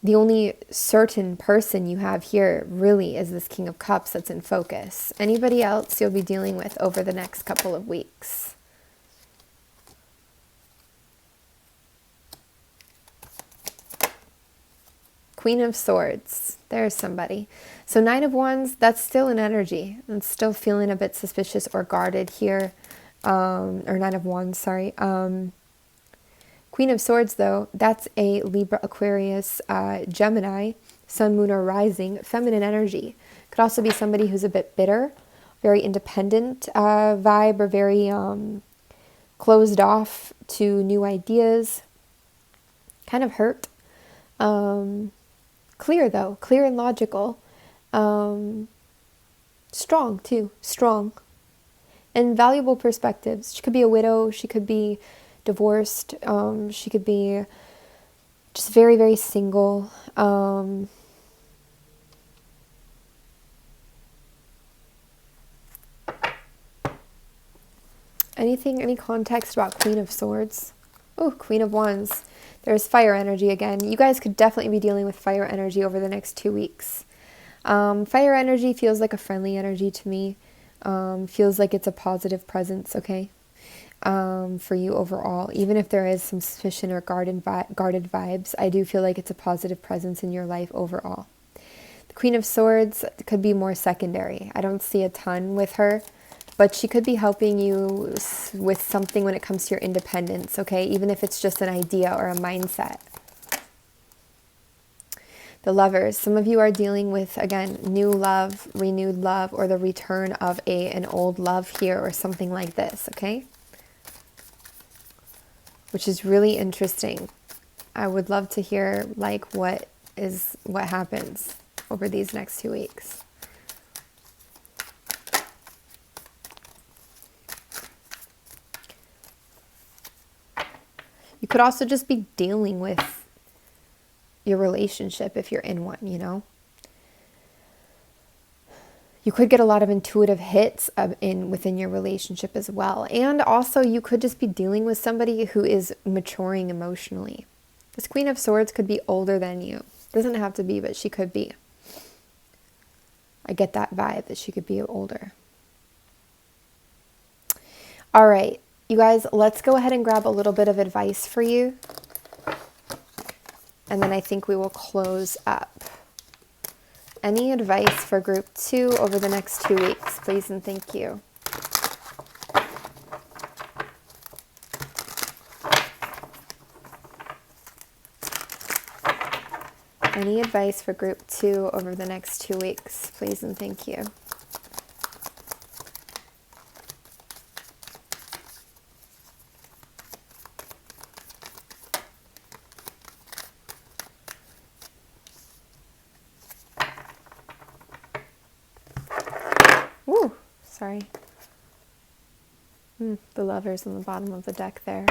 The only certain person you have here really is this King of Cups that's in focus. Anybody else you'll be dealing with over the next couple of weeks? Queen of Swords. There's somebody. So Knight of Wands, that's still an energy. I'm still feeling a bit suspicious or guarded here. Or Knight of Wands, sorry. Queen of Swords, though, that's a Libra, Aquarius, Gemini, Sun, Moon, or Rising, feminine energy. Could also be somebody who's a bit bitter, very independent vibe, or very closed off to new ideas. Kind of hurt. Clear, though. Clear and logical. Strong, too. Strong. And valuable perspectives. She could be a widow. She could be divorced. She could be just very, very single. Any context about Queen of Swords? Oh, Queen of Wands. There's fire energy again. You guys could definitely be dealing with fire energy over the next 2 weeks. Fire energy feels like a friendly energy to me. Feels like it's a positive presence, okay? For you overall. Even if there is some suspicion or guarded vibes, I do feel like it's a positive presence in your life overall. The Queen of Swords could be more secondary. I don't see a ton with her, but she could be helping you with something when it comes to your independence, okay? Even if it's just an idea or a mindset. The Lovers. Some of you are dealing with, again, new love, renewed love, or the return of an old love here or something like this, okay? Which is really interesting. I would love to hear like what happens over these next 2 weeks. You could also just be dealing with your relationship if you're in one, you know. You could get a lot of intuitive hits within your relationship as well. And also you could just be dealing with somebody who is maturing emotionally. This Queen of Swords could be older than you. Doesn't have to be, but she could be. I get that vibe that she could be older. All right, you guys, let's go ahead and grab a little bit of advice for you. And then I think we will close up. Any advice for group 2 over the next 2 weeks, please and thank you. Any advice for group 2 over the next 2 weeks, please and thank you. Ooh, sorry. The Lovers on the bottom of the deck there.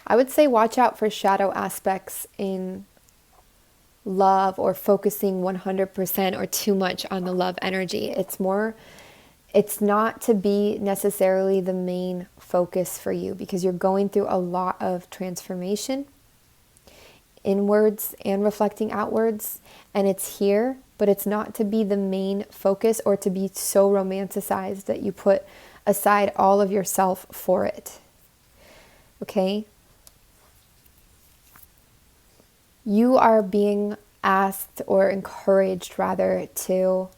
I would say watch out for shadow aspects in love, or focusing 100% or too much on the love energy. It's not to be necessarily the main focus for you, because you're going through a lot of transformation inwards and reflecting outwards, and it's here, but it's not to be the main focus or to be so romanticized that you put aside all of yourself for it. Okay? You are being asked, or encouraged rather, to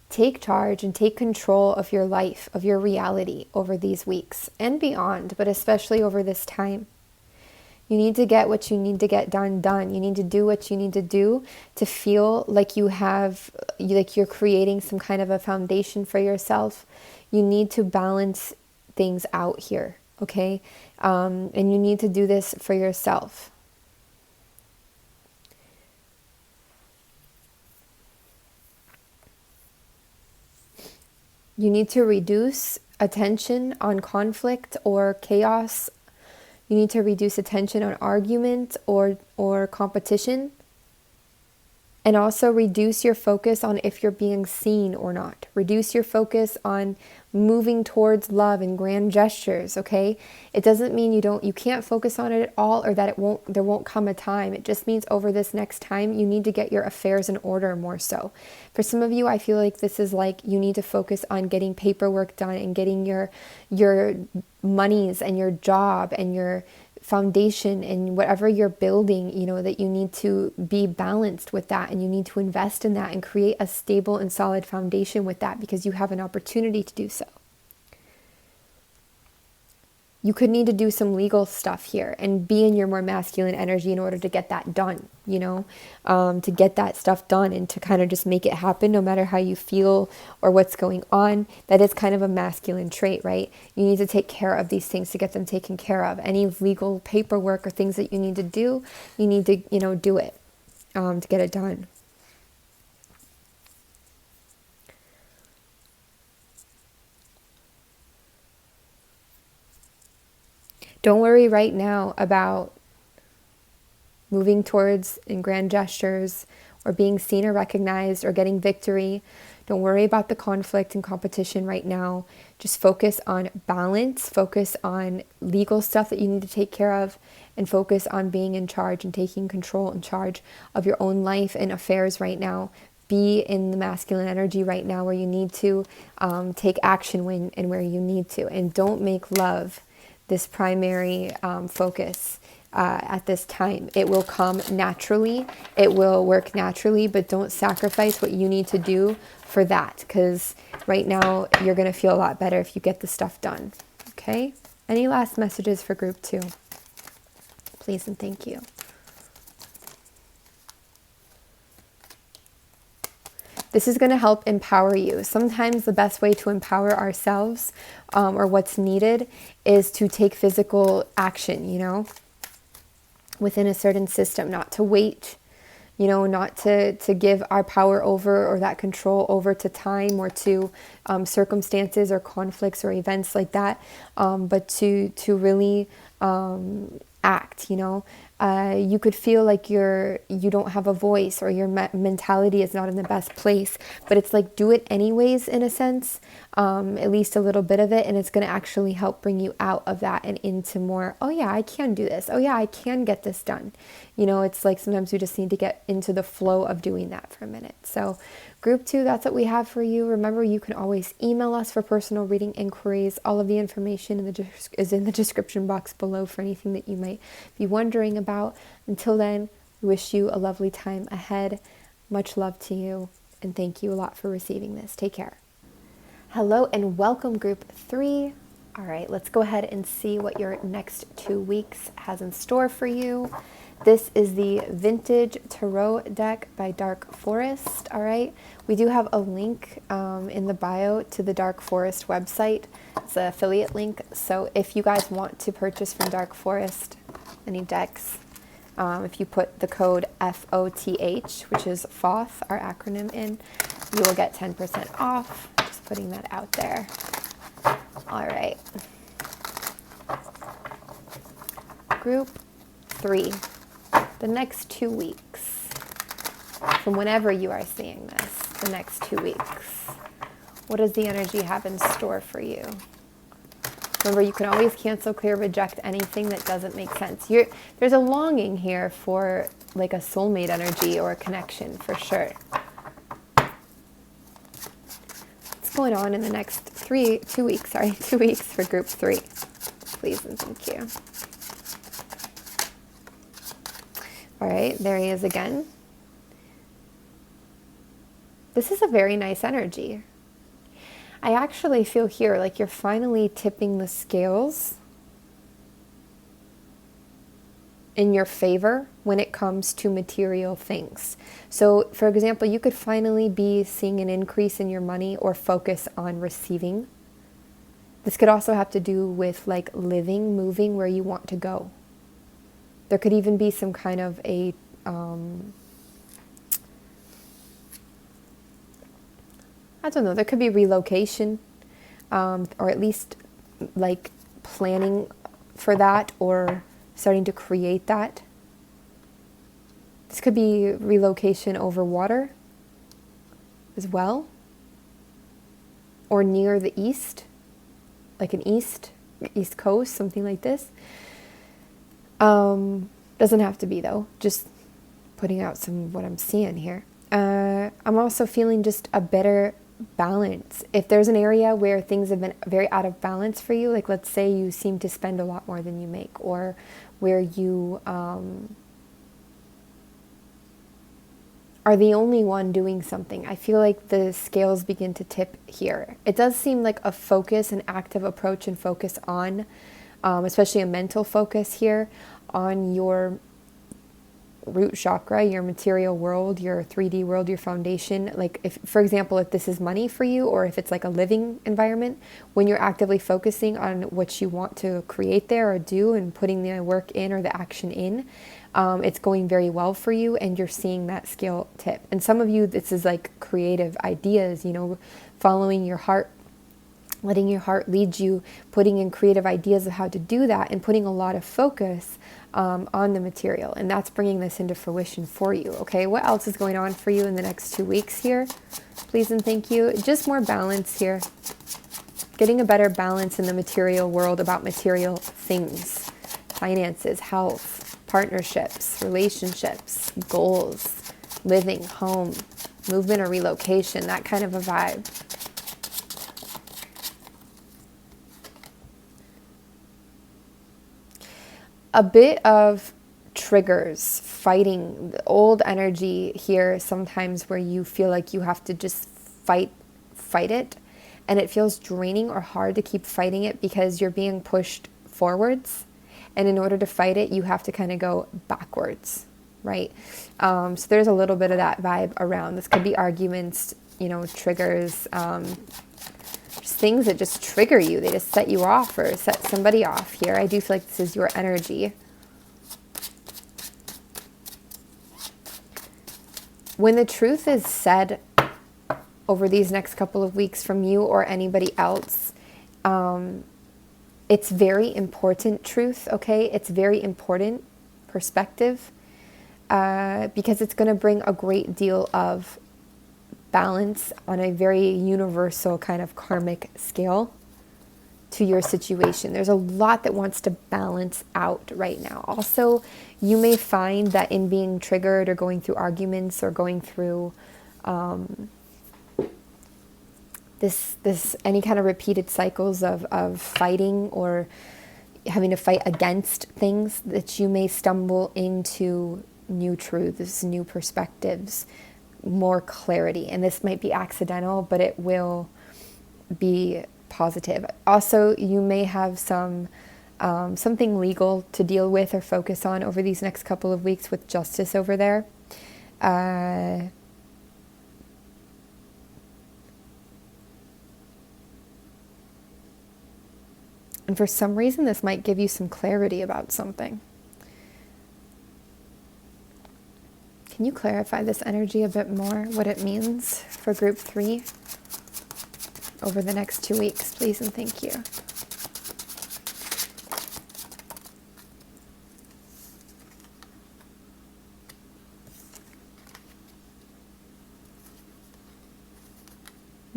take charge and take control of your life, of your reality over these weeks and beyond, but especially over this time. You need to get what you need to get done. You need to do what you need to do to feel like you're creating some kind of a foundation for yourself. You need to balance things out here, okay? And you need to do this for yourself. You need to reduce attention on conflict or chaos. You need to reduce attention on argument or competition. And also reduce your focus on if you're being seen or not. Reduce your focus on moving towards love and grand gestures, okay? It doesn't mean you can't focus on it at all, or that there won't come a time. It just means over this next time, you need to get your affairs in order more so. For some of you, I feel like this is like you need to focus on getting paperwork done and getting your monies and your job and your foundation and whatever you're building, that you need to be balanced with that, and you need to invest in that and create a stable and solid foundation with that, because you have an opportunity to do so. You could need to do some legal stuff here and be in your more masculine energy in order to get that done, to get that stuff done and to kind of just make it happen no matter how you feel or what's going on. That is kind of a masculine trait, right? You need to take care of these things to get them taken care of. Any legal paperwork or things that you need to do, you need to, do it to get it done. Don't worry right now about moving towards in grand gestures or being seen or recognized or getting victory. Don't worry about the conflict and competition right now. Just focus on balance, focus on legal stuff that you need to take care of, and focus on being in charge and taking control and charge of your own life and affairs right now. Be in the masculine energy right now where you need to take action when and where you need to. And don't make love this primary focus at this time. It will come naturally. It will work naturally, but don't sacrifice what you need to do for that, because right now you're going to feel a lot better if you get the stuff done. Okay? Any last messages for group 2? Please and thank you. This is going to help empower you. Sometimes the best way to empower ourselves or what's needed is to take physical action, within a certain system, not to wait, not to give our power over or that control over to time or to circumstances or conflicts or events like that, but to really act, you could feel like you don't have a voice or your mentality is not in the best place, but it's like do it anyways in a sense, at least a little bit of it, and it's going to actually help bring you out of that and into more, oh yeah, I can do this. Oh yeah, I can get this done. It's like sometimes we just need to get into the flow of doing that for a minute. So group 2, that's what we have for you. Remember, you can always email us for personal reading inquiries. All of the information is in the description box below for anything that you might be wondering about. Until then, we wish you a lovely time ahead. Much love to you, and thank you a lot for receiving this. Take care. Hello and welcome group 3. All right, let's go ahead and see what your next 2 weeks has in store for you. This is the Vintage Tarot deck by Dark Forest, all right? We do have a link in the bio to the Dark Forest website. It's an affiliate link, so if you guys want to purchase from Dark Forest any decks, if you put the code FOTH, which is FOTH, our acronym, in, you will get 10% off. Just putting that out there. All right. Group 3, the next 2 weeks, from whenever you are seeing this, the next 2 weeks. What does the energy have in store for you? Remember, you can always cancel, clear, reject anything that doesn't make sense. There's a longing here for like a soulmate energy or a connection for sure. What's going on in the next 2 weeks for group 3? Please and thank you. All right, there he is again. This is a very nice energy. I actually feel here like you're finally tipping the scales in your favor when it comes to material things. So, for example, you could finally be seeing an increase in your money or focus on receiving. This could also have to do with like living, moving where you want to go. There could even be some kind of a I don't know, there could be relocation, or at least like planning for that or starting to create that. This could be relocation over water as well, or near the east, like an east coast, something like this. Doesn't have to be though, just putting out some what I'm seeing here. I'm also feeling just a better balance. If there's an area where things have been very out of balance for you, like let's say you seem to spend a lot more than you make, or where you are the only one doing something, I feel like the scales begin to tip here. It does seem like a focus, an active approach and focus on, especially a mental focus here, on your root chakra, your material world, your 3D world, your foundation. Like if, for example, if this is money for you, or if it's like a living environment, when you're actively focusing on what you want to create there or do and putting the work in or the action in, it's going very well for you and you're seeing that scale tip. And some of you, this is like creative ideas, you know, following your heart, letting your heart lead you, putting in creative ideas of how to do that and putting a lot of focus on the material, and that's bringing this into fruition for you. Okay, what else is going on for you in the next 2 weeks here? Please and thank you. Just more balance here. Getting a better balance in the material world about material things, finances, health, partnerships, relationships, goals, living, home, movement or relocation, that kind of a vibe. A bit of triggers, fighting, the old energy here sometimes where you feel like you have to just fight it, and it feels draining or hard to keep fighting it because you're being pushed forwards, and in order to fight it you have to kind of go backwards, right? So there's a little bit of that vibe around. This could be arguments, you know, triggers, just things that just trigger you. They just set you off or set somebody off here. I do feel like this is your energy. When the truth is said over these next couple of weeks from you or anybody else, it's very important truth, okay? It's very important perspective, because it's going to bring a great deal of balance on a very universal kind of karmic scale to your situation. There's a lot that wants to balance out right now. Also, you may find that in being triggered or going through arguments or going through this any kind of repeated cycles of fighting or having to fight against things, that you may stumble into new truths, new perspectives, more clarity. And this might be accidental, but it will be positive. Also, you may have some something legal to deal with or focus on over these next couple of weeks with justice over there. And for some reason, this might give you some clarity about something. Can you clarify this energy a bit more, what it means for group 3 over the next 2 weeks, please and thank you.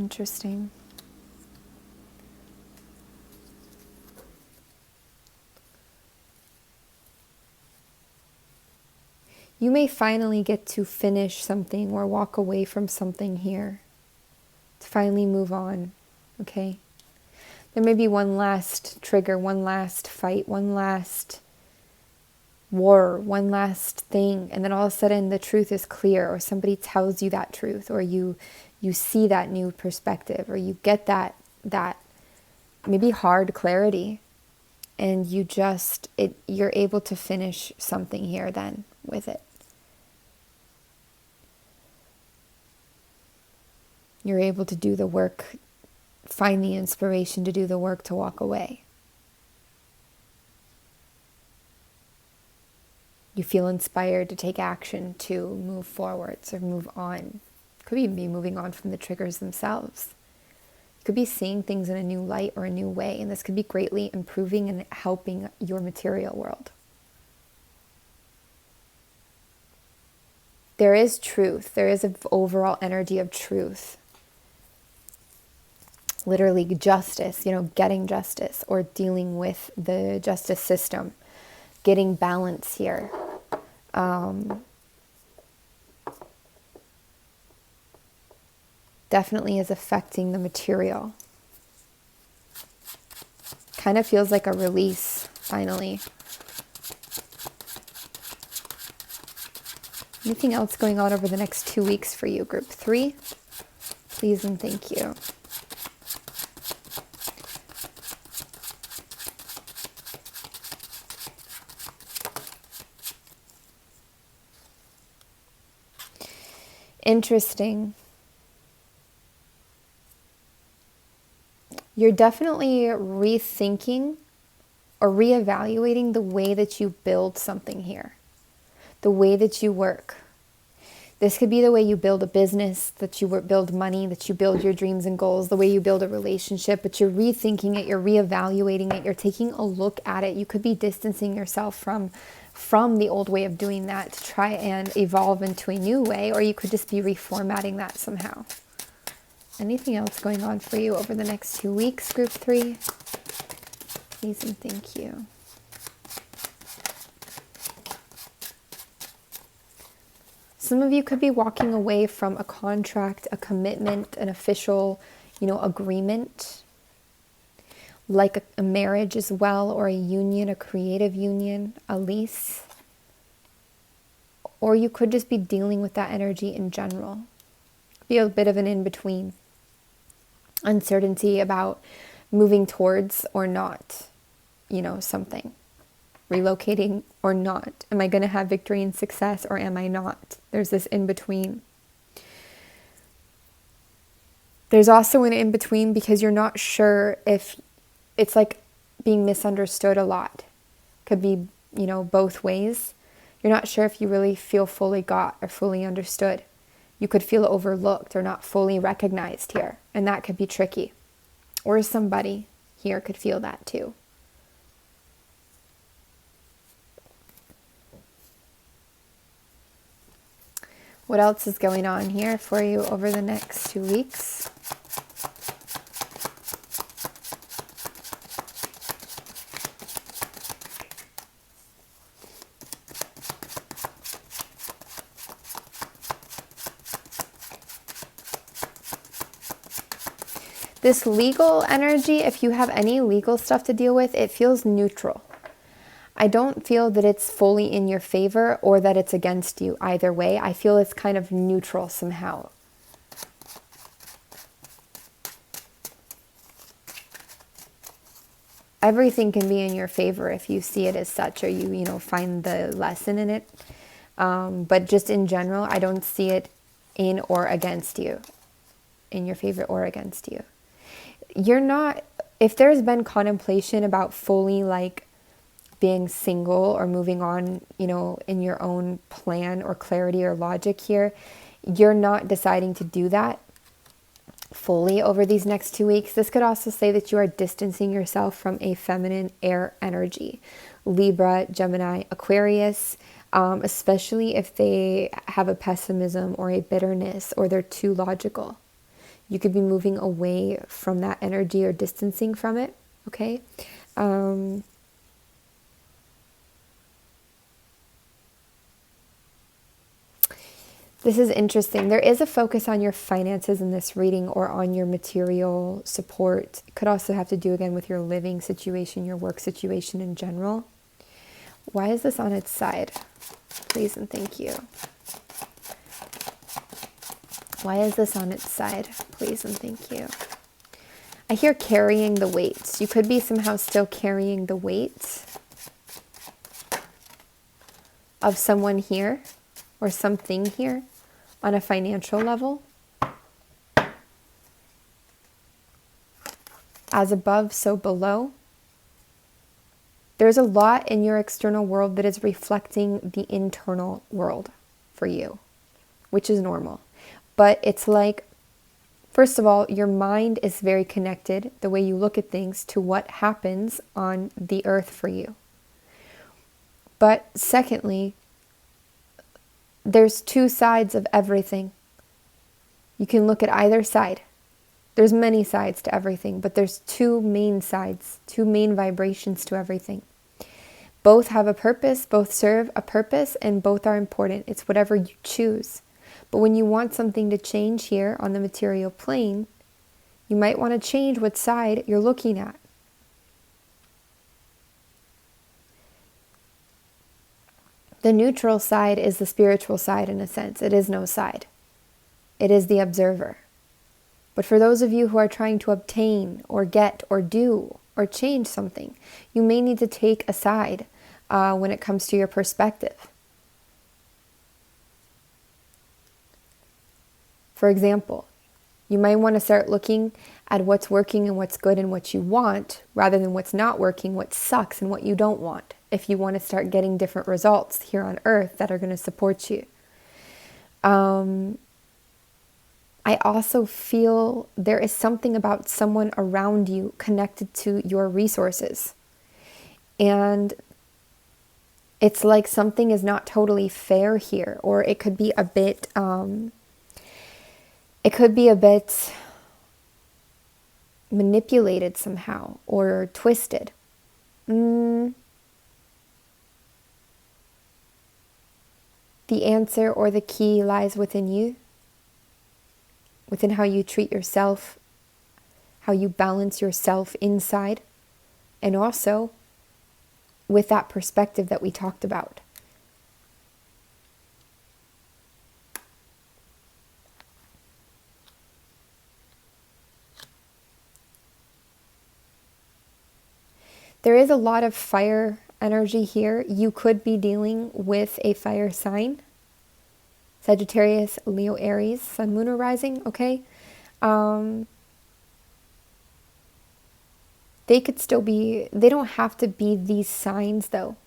Interesting. You may finally get to finish something or walk away from something here. To finally move on, okay? There may be one last trigger, one last fight, one last war, one last thing, and then all of a sudden the truth is clear, or somebody tells you that truth, or you see that new perspective, or you get that maybe hard clarity, and you're able to finish something here then with it. You're able to do the work, find the inspiration to do the work to walk away. You feel inspired to take action to move forwards or move on. Could even be moving on from the triggers themselves. You could be seeing things in a new light or a new way, and this could be greatly improving and helping your material world. There is truth. There is an overall energy of truth. Literally justice, getting justice or dealing with the justice system, getting balance here. Definitely is affecting the material. Kind of feels like a release, finally. Anything else going on over the next 2 weeks for you, group 3? Please and thank you. Interesting. You're definitely rethinking or reevaluating the way that you build something here, the way that you work. This could be the way you build a business, that you build money, that you build your dreams and goals, the way you build a relationship, but you're rethinking it, you're reevaluating it, you're taking a look at it. You could be distancing yourself from the old way of doing that to try and evolve into a new way, or you could just be reformatting that somehow. Anything else going on for you over the next 2 weeks, group 3? Please and thank you. Some of you could be walking away from a contract, a commitment, an official, agreement, like a marriage as well, or a union, a creative union, a lease. Or you could just be dealing with that energy in general. Be a bit of an in-between. Uncertainty about moving towards or not, something. Relocating or not. Am I going to have victory and success, or am I not? There's this in-between. There's also an in-between because you're not sure if it's like being misunderstood a lot. Could be, both ways. You're not sure if you really feel fully got or fully understood. You could feel overlooked or not fully recognized here, and that could be tricky. Or somebody here could feel that too. What else is going on here for you over the next 2 weeks? This legal energy, if you have any legal stuff to deal with, it feels neutral. I don't feel that it's fully in your favor or that it's against you either way. I feel it's kind of neutral somehow. Everything can be in your favor if you see it as such, or you find the lesson in it. But just in general, I don't see it in or against you, in your favor or against you. You're not, if there's been contemplation about fully being single or moving on, in your own plan or clarity or logic here, you're not deciding to do that fully over these next 2 weeks. This could also say that you are distancing yourself from a feminine air energy, Libra, Gemini, Aquarius, especially if they have a pessimism or a bitterness or they're too logical. You could be moving away from that energy or distancing from it, okay? This is interesting. There is a focus on your finances in this reading, or on your material support. It could also have to do, again, with your living situation, your work situation in general. Why is this on its side? Please and thank you. Why is this on its side? Please and thank you. I hear carrying the weight. You could be somehow still carrying the weight of someone here or something here on a financial level. As above, so below. There's a lot in your external world that is reflecting the internal world for you, which is normal. But it's like, first of all, your mind is very connected, the way you look at things, to what happens on the earth for you. But secondly, there's two sides of everything. You can look at either side. There's many sides to everything, but there's two main sides, two main vibrations to everything. Both have a purpose, both serve a purpose, and both are important. It's whatever you choose. But when you want something to change here on the material plane, you might want to change what side you're looking at. The neutral side is the spiritual side in a sense. It is no side. It is the observer. But for those of you who are trying to obtain or get or do or change something, you may need to take a side when it comes to your perspective. For example, you might want to start looking at what's working and what's good and what you want, rather than what's not working, what sucks and what you don't want, if you want to start getting different results here on earth that are going to support you. I also feel there is something about someone around you connected to your resources. And it's like something is not totally fair here, or it could be a bit, manipulated somehow, or twisted. The answer or the key lies within you, within how you treat yourself, how you balance yourself inside, and also with that perspective that we talked about. There is a lot of fire energy here. You could be dealing with a fire sign. Sagittarius, Leo, Aries, Sun, Moon, or Rising, okay? They could still be, they don't have to be these signs though.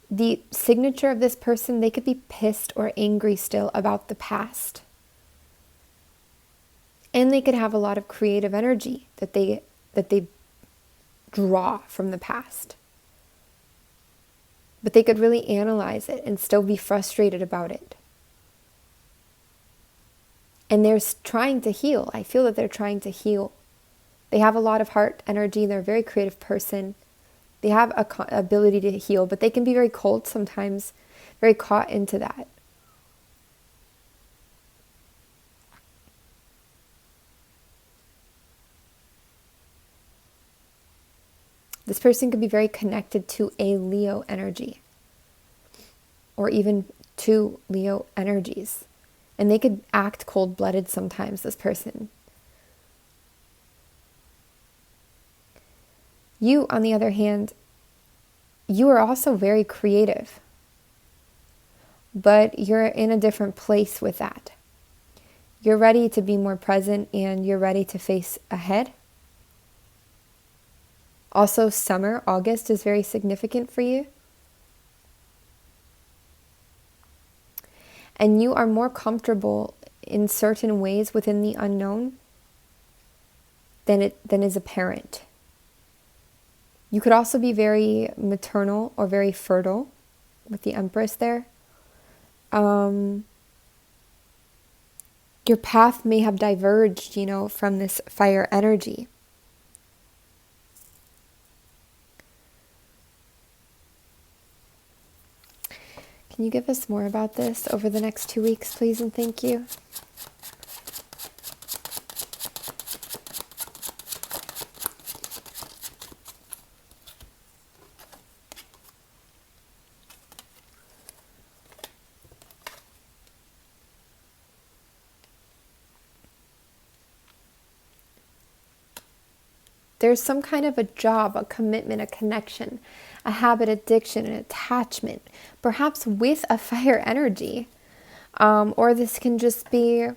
The signature of this person, they could be pissed or angry still about the past. And they could have a lot of creative energy that they draw from the past. But they could really analyze it and still be frustrated about it. And they're trying to heal. I feel that they're trying to heal. They have a lot of heart energy. They're a very creative person. They have an ability to heal, but they can be very cold sometimes, very caught into that. This person could be very connected to a Leo energy, or even two Leo energies. And they could act cold-blooded sometimes, this person. You, on the other hand, you are also very creative, but you're in a different place with that. You're ready to be more present, and you're ready to face ahead. Also, summer, August is very significant for you. And you are more comfortable in certain ways within the unknown than is apparent. You could also be very maternal or very fertile with the Empress there. Your path may have diverged, from this fire energy. Can you give us more about this over the next 2 weeks, please, and thank you? There's some kind of a job, a commitment, a connection, a habit, addiction, an attachment, perhaps with a fire energy. Or this can just be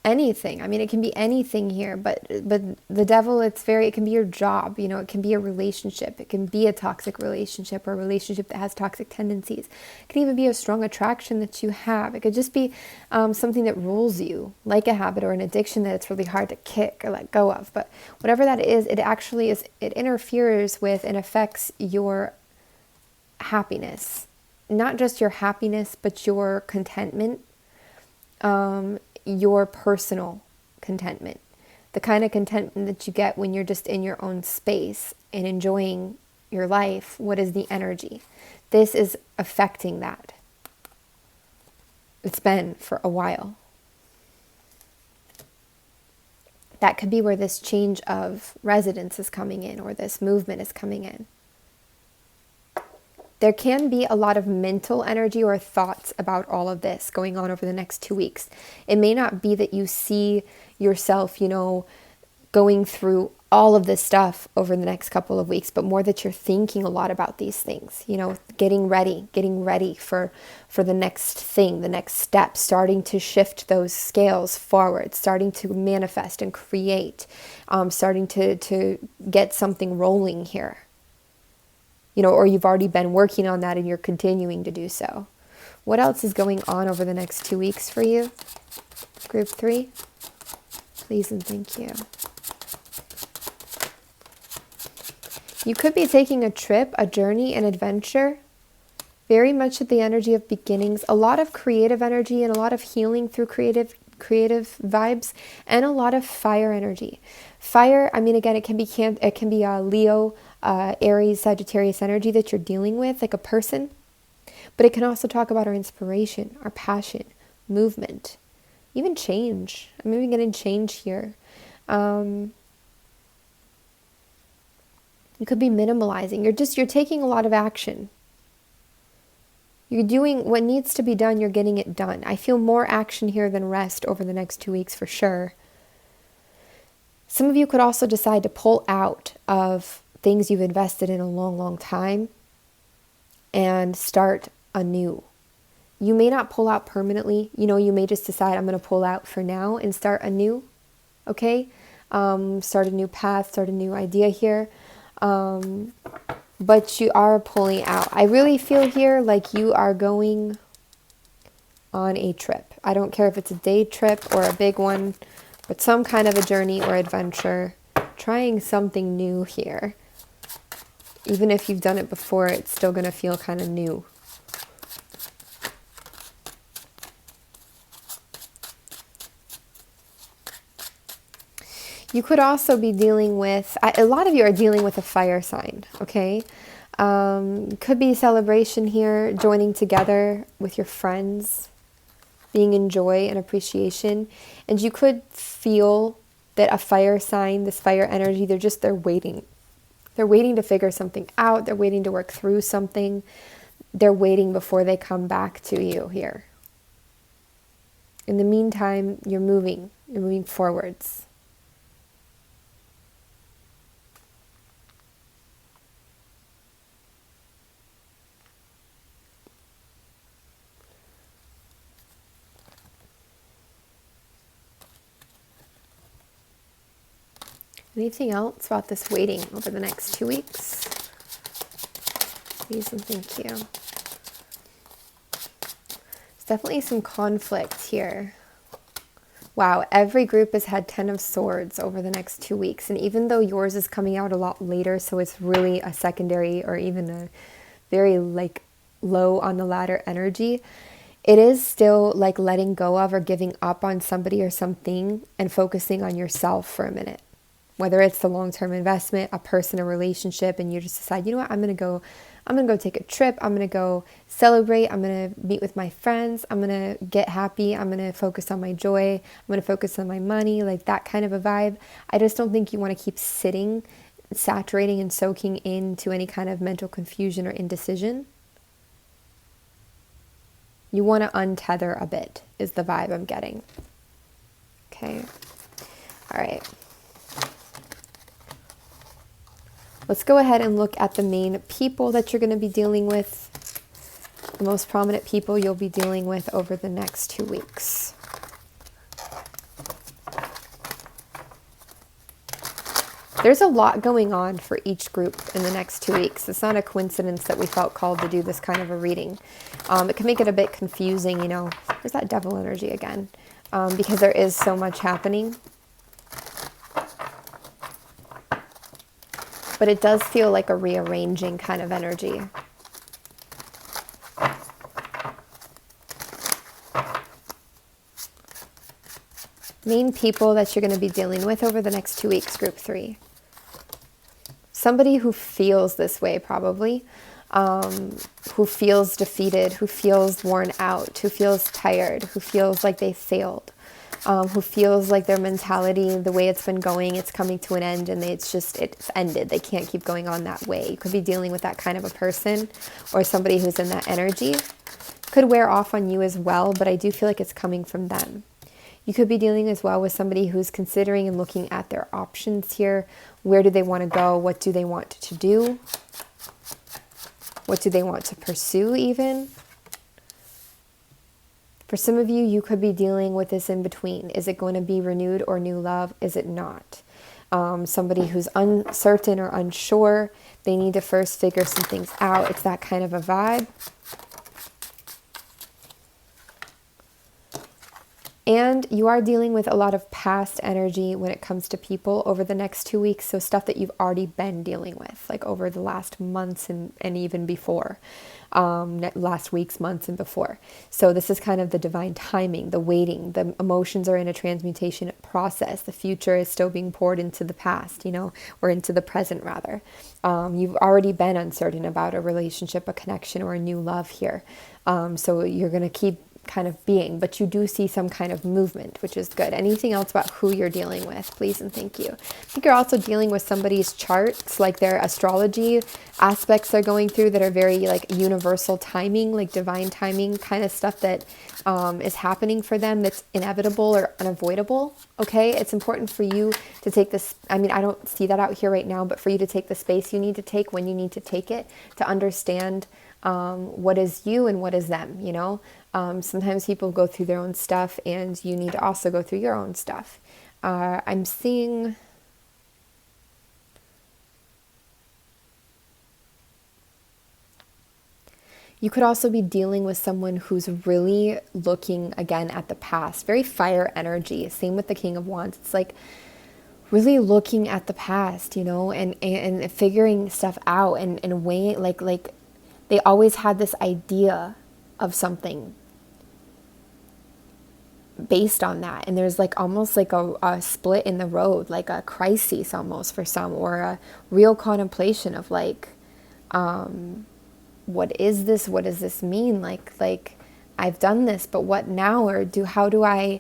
anything. I mean, it can be anything here, but the devil, it can be your job, it can be a relationship. It can be a toxic relationship or a relationship that has toxic tendencies. It can even be a strong attraction that you have. It could just be something that rules you, like a habit or an addiction that it's really hard to kick or let go of. But whatever that is, it interferes with and affects your happiness. Not just your happiness, but your contentment. Your personal contentment, the kind of contentment that you get when you're just in your own space and enjoying your life. What is the energy? This is affecting that. It's been for a while. That could be where this change of residence is coming in, or this movement is coming in. There can be a lot of mental energy or thoughts about all of this going on over the next 2 weeks. It may not be that you see yourself, going through all of this stuff over the next couple of weeks, but more that you're thinking a lot about these things, getting ready for the next thing, the next step, starting to shift those scales forward, starting to manifest and create, starting to get something rolling here. Or you've already been working on that and you're continuing to do so. What else is going on over the next 2 weeks for you? Group 3, please and thank you. You could be taking a trip, a journey, an adventure. Very much at the energy of beginnings. A lot of creative energy and a lot of healing through creative vibes, and a lot of fire energy. Fire, again, it can be a Leo, Aries, Sagittarius energy that you're dealing with, like a person. But it can also talk about our inspiration, our passion, movement, even change. I'm even getting change here. You could be minimalizing. You're taking a lot of action. You're doing what needs to be done. You're getting it done. I feel more action here than rest over the next 2 weeks for sure. Some of you could also decide to pull out of things you've invested in a long, long time and start anew. You may not pull out permanently. You may just decide, I'm going to pull out for now and start anew. Okay? Start a new path, start a new idea here. But you are pulling out. I really feel here like you are going on a trip. I don't care if it's a day trip or a big one, but some kind of a journey or adventure. Trying something new here. Even if you've done it before, it's still going to feel kind of new. You could also be dealing with, a lot of you are dealing with a fire sign, okay? Could be celebration here, joining together with your friends, being in joy and appreciation. And you could feel that a fire sign, this fire energy, they're waiting. They're waiting to figure something out. They're waiting to work through something. They're waiting before they come back to you here. In the meantime, you're moving forwards. Anything else about this waiting over the next 2 weeks? Please and thank you. There's definitely some conflict here. Wow, every group has had 10 of Swords over the next 2 weeks. And even though yours is coming out a lot later, so it's really a secondary or even a very low on the ladder energy, it is still like letting go of or giving up on somebody or something and focusing on yourself for a minute. Whether it's the long-term investment, a person, a relationship, and you just decide, you know what, I'm going to go take a trip. I'm going to go celebrate. I'm going to meet with my friends. I'm going to get happy. I'm going to focus on my joy. I'm going to focus on my money, like that kind of a vibe. I just don't think you want to keep sitting, saturating and soaking into any kind of mental confusion or indecision. You want to untether a bit is the vibe I'm getting. Okay. All right. Let's go ahead and look at the main people that you're going to be dealing with, the most prominent people you'll be dealing with over the next 2 weeks. There's a lot going on for each group in the next 2 weeks. It's not a coincidence that we felt called to do this kind of a reading. It can make it a bit confusing, you know. There's that devil energy again, because there is so much happening. But it does feel like a rearranging kind of energy. Main people that you're going to be dealing with over the next 2 weeks, group 3. Somebody who feels this way probably, who feels defeated, who feels worn out, who feels tired, who feels like they failed. Who feels like their mentality, the way it's been going, it's coming to an end and it's ended. They can't keep going on that way. You could be dealing with that kind of a person or somebody who's in that energy. Could wear off on you as well, but I do feel like it's coming from them. You could be dealing as well with somebody who's considering and looking at their options here. Where do they want to go? What do they want to do? What do they want to pursue even? For some of you, you could be dealing with this in between. Is it going to be renewed or new love? Is it not? Somebody who's uncertain or unsure. They need to first figure some things out. It's that kind of a vibe. And you are dealing with a lot of past energy when it comes to people over the next 2 weeks. So stuff that you've already been dealing with, like over the last months and even before. Last weeks, months, and before. So this is kind of the divine timing, the waiting. The emotions are in a transmutation process. The future is still being poured into the past, you know, or into the present rather. You've already been uncertain about a relationship, a connection, or a new love here. So you're going to keep kind of being, but you do see some kind of movement, which is good. Anything else about who you're dealing with, please and thank you. I think you're also dealing with somebody's charts, like their astrology aspects they're going through that are very like universal timing, like divine timing kind of stuff that is happening for them that's inevitable or unavoidable. Okay, it's important for you to take this. I mean, I don't see that out here right now, but for you to take the space you need to take when you need to take it to understand what is you and what is them, you know. Sometimes people go through their own stuff and you need to also go through your own stuff. I'm seeing you could also be dealing with someone who's really looking again at the past, very fire energy. Same with the King of Wands. It's like really looking at the past, you know, and figuring stuff out and weighing, like they always had this idea of something based on that, and there's like almost like a split in the road, like a crisis almost for some, or a real contemplation of like, what is this? What does this mean? Like I've done this, but what now? Or how do I,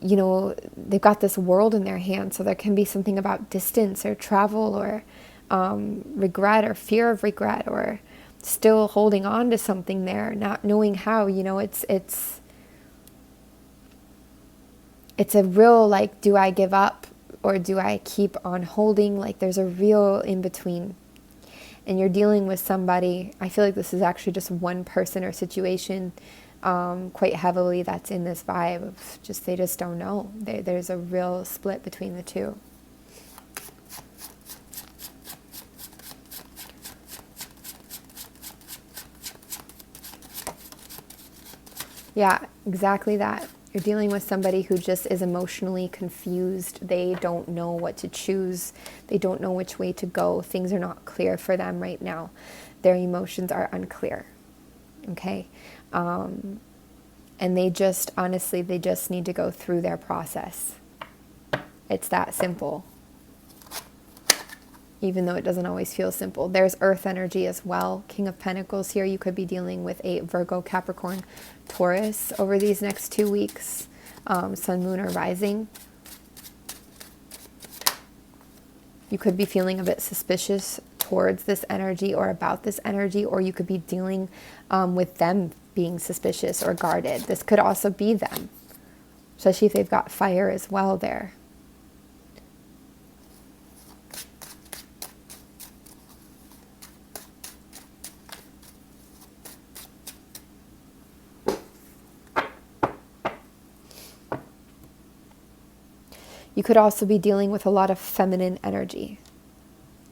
you know, they've got this world in their hands, so there can be something about distance or travel or regret or fear of regret, or still holding on to something there, not knowing how, you know, it's a real, like, do I give up or do I keep on holding? Like, there's a real in between. And you're dealing with somebody, I feel like this is actually just one person or situation quite heavily that's in this vibe of just, they just don't know. There's a real split between the two. Yeah, exactly that. You're dealing with somebody who just is emotionally confused. They don't know what to choose. They don't know which way to go. Things are not clear for them right now. Their emotions are unclear. Okay? And they just, honestly, they just need to go through their process. It's that simple. Even though it doesn't always feel simple. There's earth energy as well. King of Pentacles here. You could be dealing with a Virgo, Capricorn, Taurus over these next 2 weeks. Sun, moon, or rising. You could be feeling a bit suspicious towards this energy or about this energy, or you could be dealing with them being suspicious or guarded. This could also be them, especially if they've got fire as well there. You could also be dealing with a lot of feminine energy,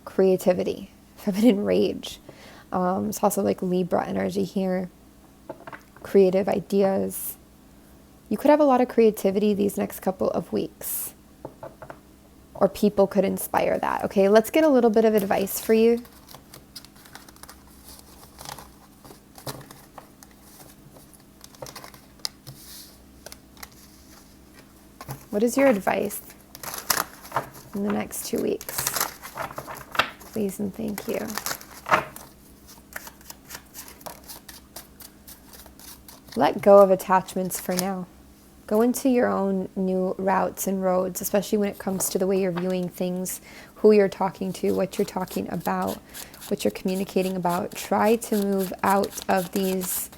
creativity, feminine rage. It's also like Libra energy here, creative ideas. You could have a lot of creativity these next couple of weeks, or people could inspire that. Okay, let's get a little bit of advice for you. What is your advice in the next 2 weeks? Please and thank you. Let go of attachments for now. Go into your own new routes and roads, especially when it comes to the way you're viewing things, who you're talking to, what you're talking about, what you're communicating about. Try to move out of these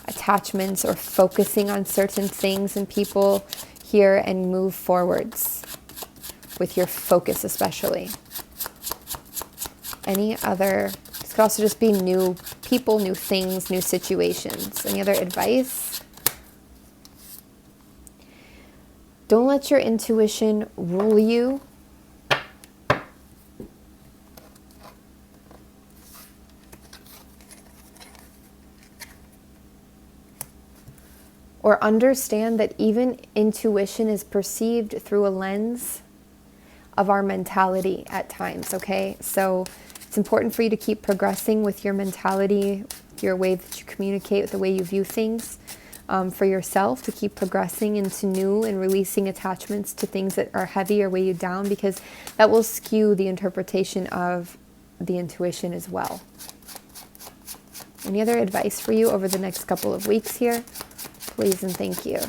attachments or focusing on certain things and people here and move forwards with your focus, especially. Any other, this could also just be new people, new things, new situations. Any other advice? Don't let your intuition rule you. Or understand that even intuition is perceived through a lens of our mentality at times, okay? So it's important for you to keep progressing with your mentality, your way that you communicate, with the way you view things, for yourself, to keep progressing into new and releasing attachments to things that are heavy or weigh you down, because that will skew the interpretation of the intuition as well. Any other advice for you over the next couple of weeks here? Please and thank you.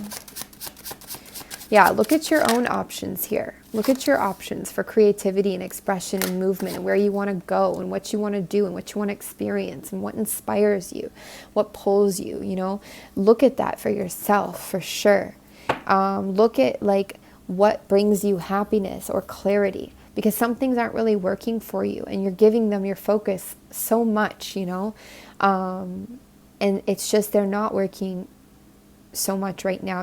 Yeah, look at your own options here. Look at your options for creativity and expression and movement, and where you want to go and what you want to do and what you want to experience and what inspires you, what pulls you, you know. Look at that for yourself, for sure. Look at like what brings you happiness or clarity, because some things aren't really working for you and you're giving them your focus so much, you know. And it's just they're not working so much right now.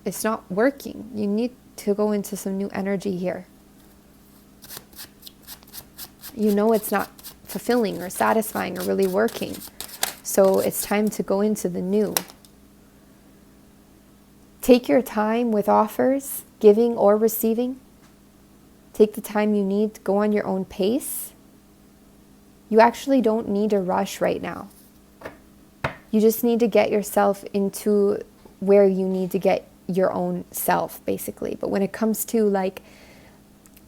It's not working. You need to go into some new energy here. You know it's not fulfilling or satisfying or really working. So it's time to go into the new. Take your time with offers, giving or receiving. Take the time you need to go on your own pace. You actually don't need to rush right now. You just need to get yourself into where you need to get your own self, basically. But when it comes to like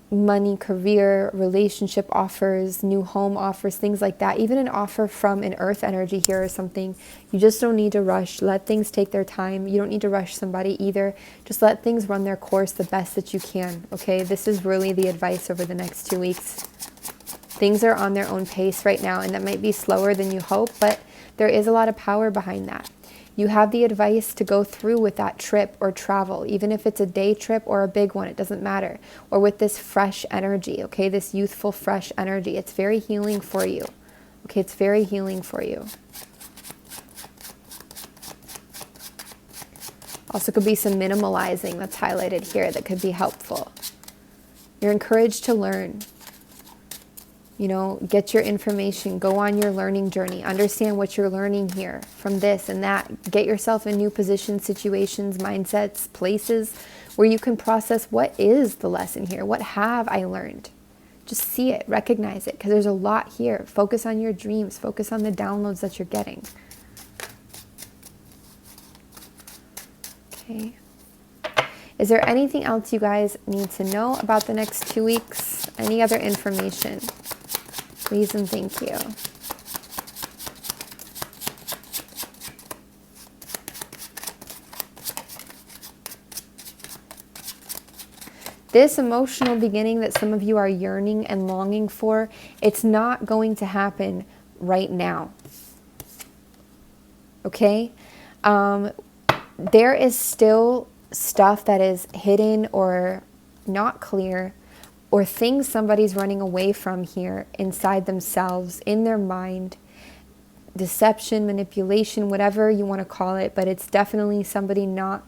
money, career, relationship offers, new home offers, things like that, even an offer from an earth energy here or something, you just don't need to rush. Let things take their time. You don't need to rush somebody either. Just let things run their course the best that you can, okay? This is really the advice over the next 2 weeks. Things are on their own pace right now, and that might be slower than you hope, but there is a lot of power behind that. You have the advice to go through with that trip or travel, even if it's a day trip or a big one, it doesn't matter. Or with this fresh energy, okay, this youthful, fresh energy. It's very healing for you. Okay, it's very healing for you. Also could be some minimalizing that's highlighted here that could be helpful. You're encouraged to learn. You know, get your information, go on your learning journey, understand what you're learning here from this and that. Get yourself in new positions, situations, mindsets, places where you can process what is the lesson here? What have I learned? Just see it, recognize it, because there's a lot here. Focus on your dreams, focus on the downloads that you're getting. Okay. Is there anything else you guys need to know about the next 2 weeks? Any other information? Please and thank you. This emotional beginning that some of you are yearning and longing for, it's not going to happen right now. Okay? There is still stuff that is hidden or not clear, or things somebody's running away from here inside themselves, in their mind. Deception, manipulation, whatever you want to call it, but it's definitely somebody not,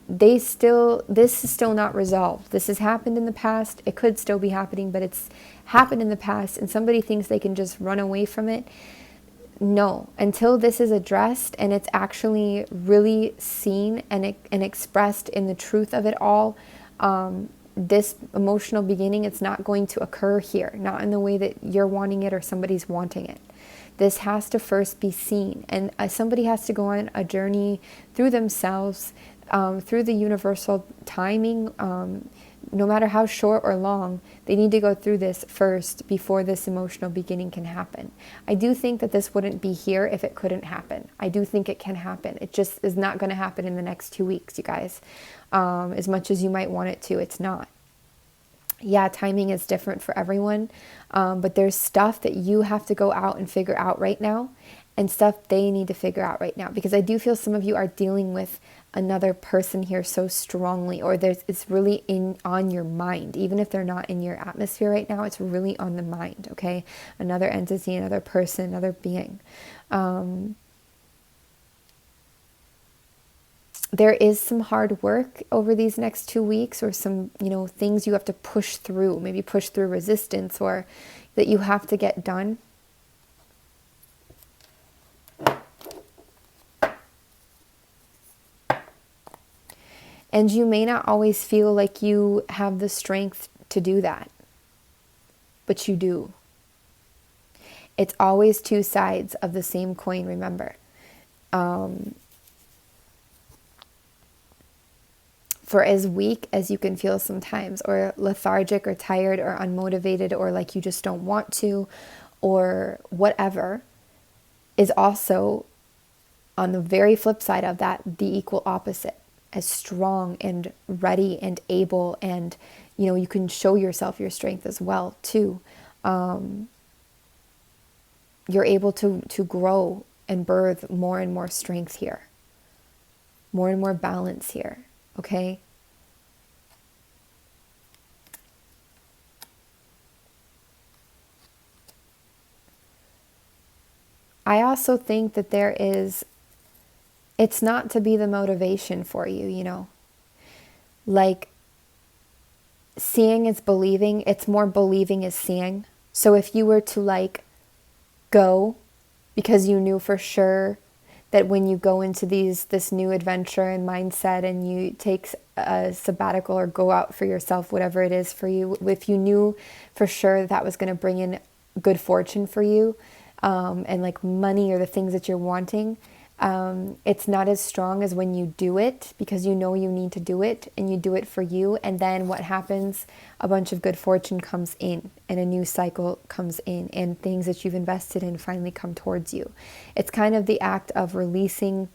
this is still not resolved. This has happened in the past. It could still be happening, but it's happened in the past, and somebody thinks they can just run away from it. No, until this is addressed and it's actually really seen and expressed in the truth of it all, this emotional beginning, it's not going to occur here, not in the way that you're wanting it or somebody's wanting it. This has to first be seen, and somebody has to go on a journey through themselves, through the universal timing, no matter how short or long. They need to go through this first before this emotional beginning can happen. I do think that this wouldn't be here if it couldn't happen. I do think it can happen. It just is not going to happen in the next 2 weeks, you guys. As much as you might want it to, it's not. Yeah, timing is different for everyone, but there's stuff that you have to go out and figure out right now, and stuff they need to figure out right now, because I do feel some of you are dealing with another person here so strongly, or it's really on your mind. Even if they're not in your atmosphere right now, it's really on the mind, okay? Another entity, another person, another being. There is some hard work over these next 2 weeks, or some, things you have to push through, maybe push through resistance, or that you have to get done. And you may not always feel like you have the strength to do that, but you do. It's always two sides of the same coin, remember. For as weak as you can feel sometimes, or lethargic or tired or unmotivated, or like you just don't want to, or whatever, is also, on the very flip side of that, the equal opposite. As strong and ready and able, and you can show yourself your strength as well too. You're able to grow and birth more and more strength here, more and more balance here. Okay. I also think that it's not to be the motivation for you, like seeing is believing. It's more believing is seeing. So if you were to go because you knew for sure that when you go into this new adventure and mindset, and you take a sabbatical or go out for yourself, whatever it is for you, if you knew for sure that was going to bring in good fortune for you, and money or the things that you're wanting, it's not as strong as when you do it because you know you need to do it, and you do it for you. And then what happens? A bunch of good fortune comes in, and a new cycle comes in, and things that you've invested in finally come towards you. It's kind of the act of releasing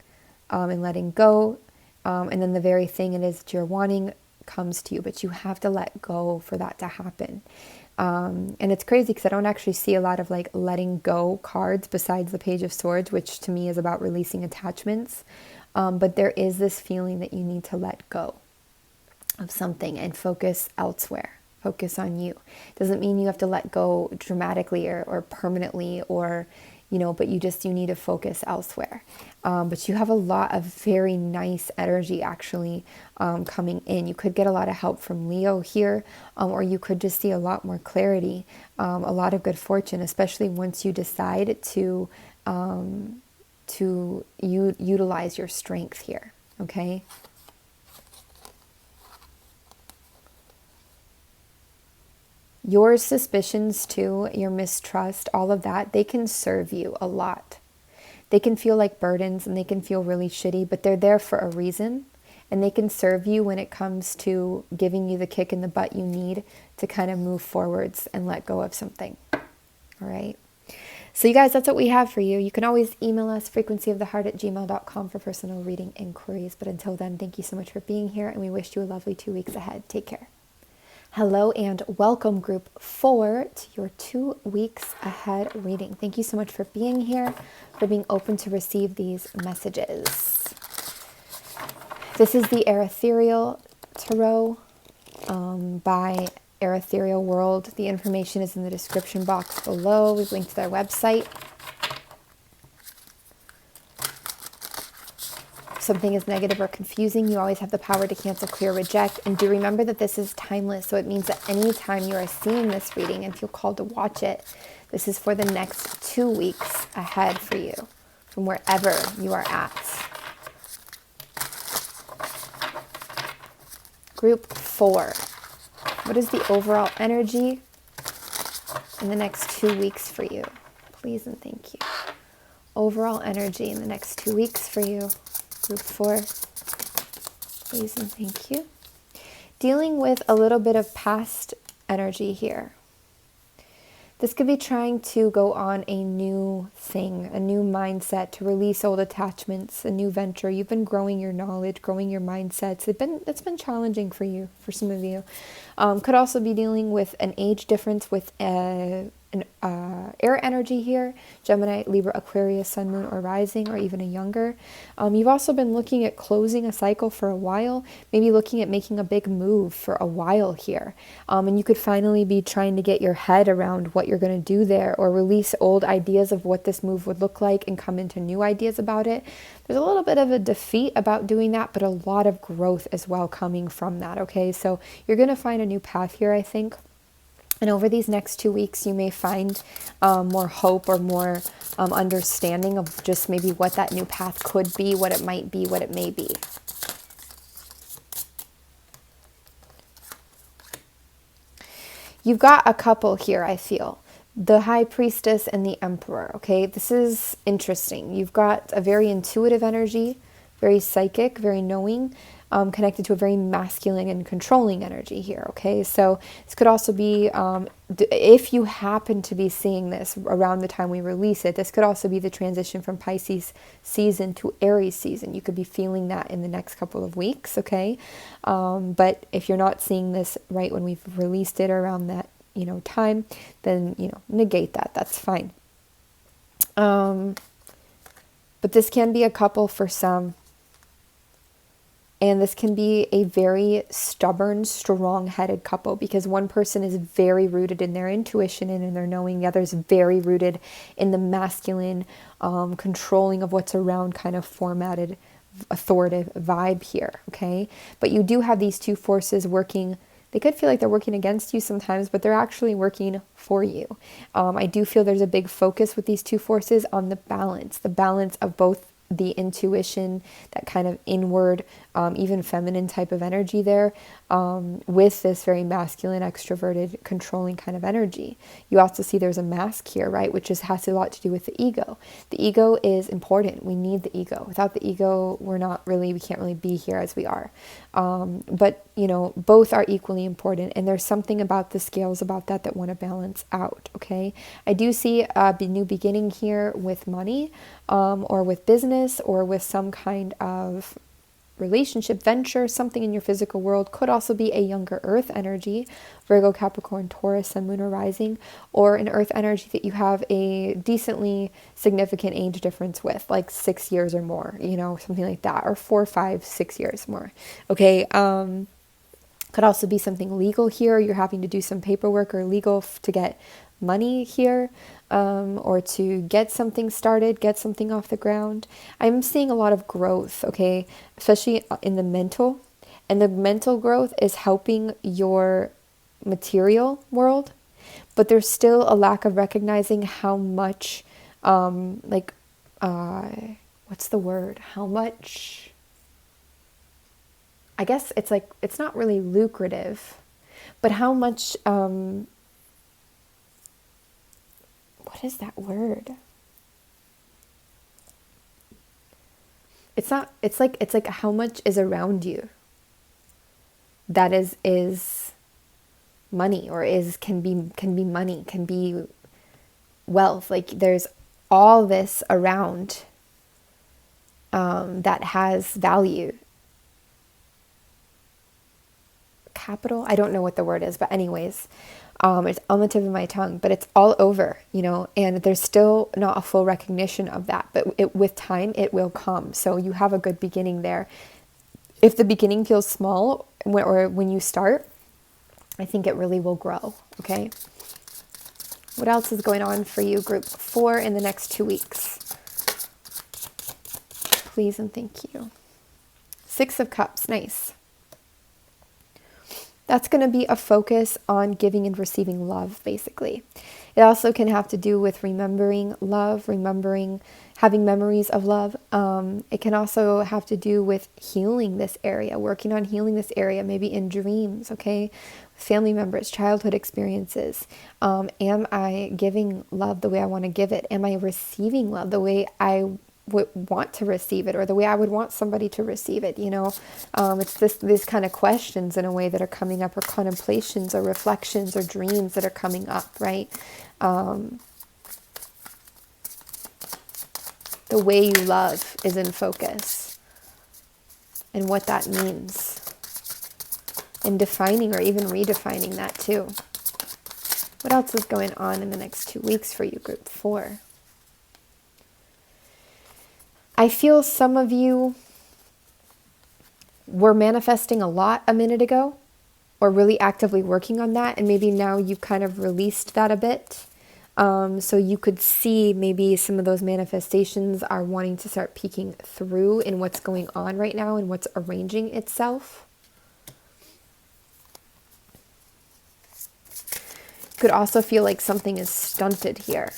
and letting go, and then the very thing it is that you're wanting comes to you, but you have to let go for that to happen. And it's crazy because I don't actually see a lot of letting go cards besides the Page of Swords, which to me is about releasing attachments. But there is this feeling that you need to let go of something and focus elsewhere. Focus on you. Doesn't mean you have to let go dramatically or permanently, or but you need to focus elsewhere. But you have a lot of very nice energy actually coming in. You could get a lot of help from Leo here, or you could just see a lot more clarity, a lot of good fortune, especially once you decide to utilize your strength here, okay? Your suspicions too, your mistrust, all of that, they can serve you a lot. They can feel like burdens, and they can feel really shitty, but they're there for a reason. and they can serve you when it comes to giving you the kick in the butt you need to kind of move forwards and let go of something. All right. So you guys, that's what we have for you. You can always email us, frequencyoftheheart@gmail.com, for personal reading inquiries. But until then, thank you so much for being here, and we wish you a lovely 2 weeks ahead. Take care. Hello and welcome, group 4, to your 2 weeks ahead reading. Thank you so much for being here, for being open to receive these messages. This is the Ethereal Tarot by Ethereal World. The information is in the description box below. We've linked to their website. If something is negative or confusing, you always have the power to cancel, clear, reject. And do remember that this is timeless. So it means that anytime you are seeing this reading and feel called to watch it, this is for the next 2 weeks ahead for you, from wherever you are at. Group 4. What is the overall energy in the next 2 weeks for you? Please and thank you. Overall energy in the next 2 weeks for you. Group 4. Please and thank you. Dealing with a little bit of past energy here. This could be trying to go on a new thing, a new mindset, to release old attachments, a new venture. You've been growing your knowledge, growing your mindsets. It's been challenging for you, for some of you. Could also be dealing with an age difference with an air energy here, Gemini, Libra, Aquarius, Sun, Moon, or Rising, or even a younger. You've also been looking at closing a cycle for a while, maybe looking at making a big move for a while here. And you could finally be trying to get your head around what you're going to do there, or release old ideas of what this move would look like and come into new ideas about it. There's a little bit of a defeat about doing that, but a lot of growth as well coming from that, okay? So you're going to find a new path here, I think. And over these next 2 weeks, you may find more hope or more understanding of just maybe what that new path could be, what it might be, what it may be. You've got a couple here, I feel. The High Priestess and the Emperor, okay? This is interesting. You've got a very intuitive energy, very psychic, very knowing, connected to a very masculine and controlling energy here, okay? So this could also be, if you happen to be seeing this around the time we release it, this could also be the transition from Pisces season to Aries season. You could be feeling that in the next couple of weeks, okay? But if you're not seeing this right when we've released it around that, time, then, negate that. That's fine. But this can be a couple for some. And this can be a very stubborn, strong-headed couple, because one person is very rooted in their intuition and in their knowing. The other is very rooted in the masculine, controlling of what's around, kind of formatted, authoritative vibe here, okay? But you do have these two forces working. They could feel like they're working against you sometimes, but they're actually working for you. I do feel there's a big focus with these two forces on the balance of both the intuition, that kind of inward, even feminine type of energy there, with this very masculine, extroverted, controlling kind of energy. You also see there's a mask here, right, which has a lot to do with the ego. The ego is important. We need the ego. Without the ego, we can't really be here as we are. But, both are equally important, and there's something about the scales about that want to balance out, okay? I do see a new beginning here with money, or with business, or with some kind of relationship, venture, something in your physical world. Could also be a younger earth energy, Virgo, Capricorn, Taurus, Sun, Moon, or Rising, or an earth energy that you have a decently significant age difference with, like 6 years or more, something like that, or 4, 5, 6 years more. Okay. Could also be something legal here. You're having to do some paperwork or legal to get money here, or to get something started, get something off the ground. I'm seeing a lot of growth, okay, especially in the mental. And the mental growth is helping your material world, but there's still a lack of recognizing how much, what's the word? How much, I guess it's like, it's not really lucrative, but how much, what is that word? it's like how much is around you that is money, or can be money, can be wealth. Like there's all this around that has value. Capital, I don't know what the word is, but anyways, it's on the tip of my tongue, but it's all over, and there's still not a full recognition of that, but with time it will come. So you have a good beginning there. If the beginning feels small, or when you start, I think it really will grow. Okay, what else is going on for you, group 4, in the next 2 weeks? Please and thank you. 6 of Cups, nice. That's going to be a focus on giving and receiving love, basically. It also can have to do with remembering love, having memories of love. It can also have to do with healing this area, working on healing this area, maybe in dreams, okay? Family members, childhood experiences. Am I giving love the way I want to give it? Am I receiving love the way I would want to receive it, or the way I would want somebody to receive it? It's these kind of questions in a way that are coming up, or contemplations or reflections or dreams that are coming up, right? The way you love is in focus, and what that means, and defining or even redefining that too. What else is going on in the next 2 weeks for you, group 4? I feel some of you were manifesting a lot a minute ago, or really actively working on that, and maybe now you kind of released that a bit. So you could see maybe some of those manifestations are wanting to start peeking through in what's going on right now and what's arranging itself. Could also feel like something is stunted here.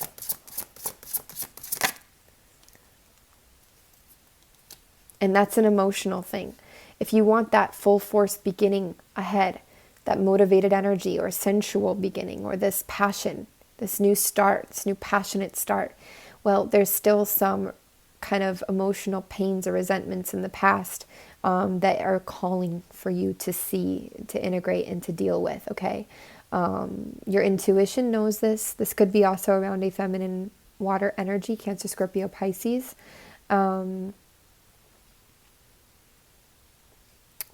And that's an emotional thing. If you want that full force beginning ahead, that motivated energy or sensual beginning, or this passion, this new start, this new passionate start, well, there's still some kind of emotional pains or resentments in the past that are calling for you to see, to integrate, and to deal with, okay? Your intuition knows this. This could be also around a feminine water energy, Cancer, Scorpio, Pisces.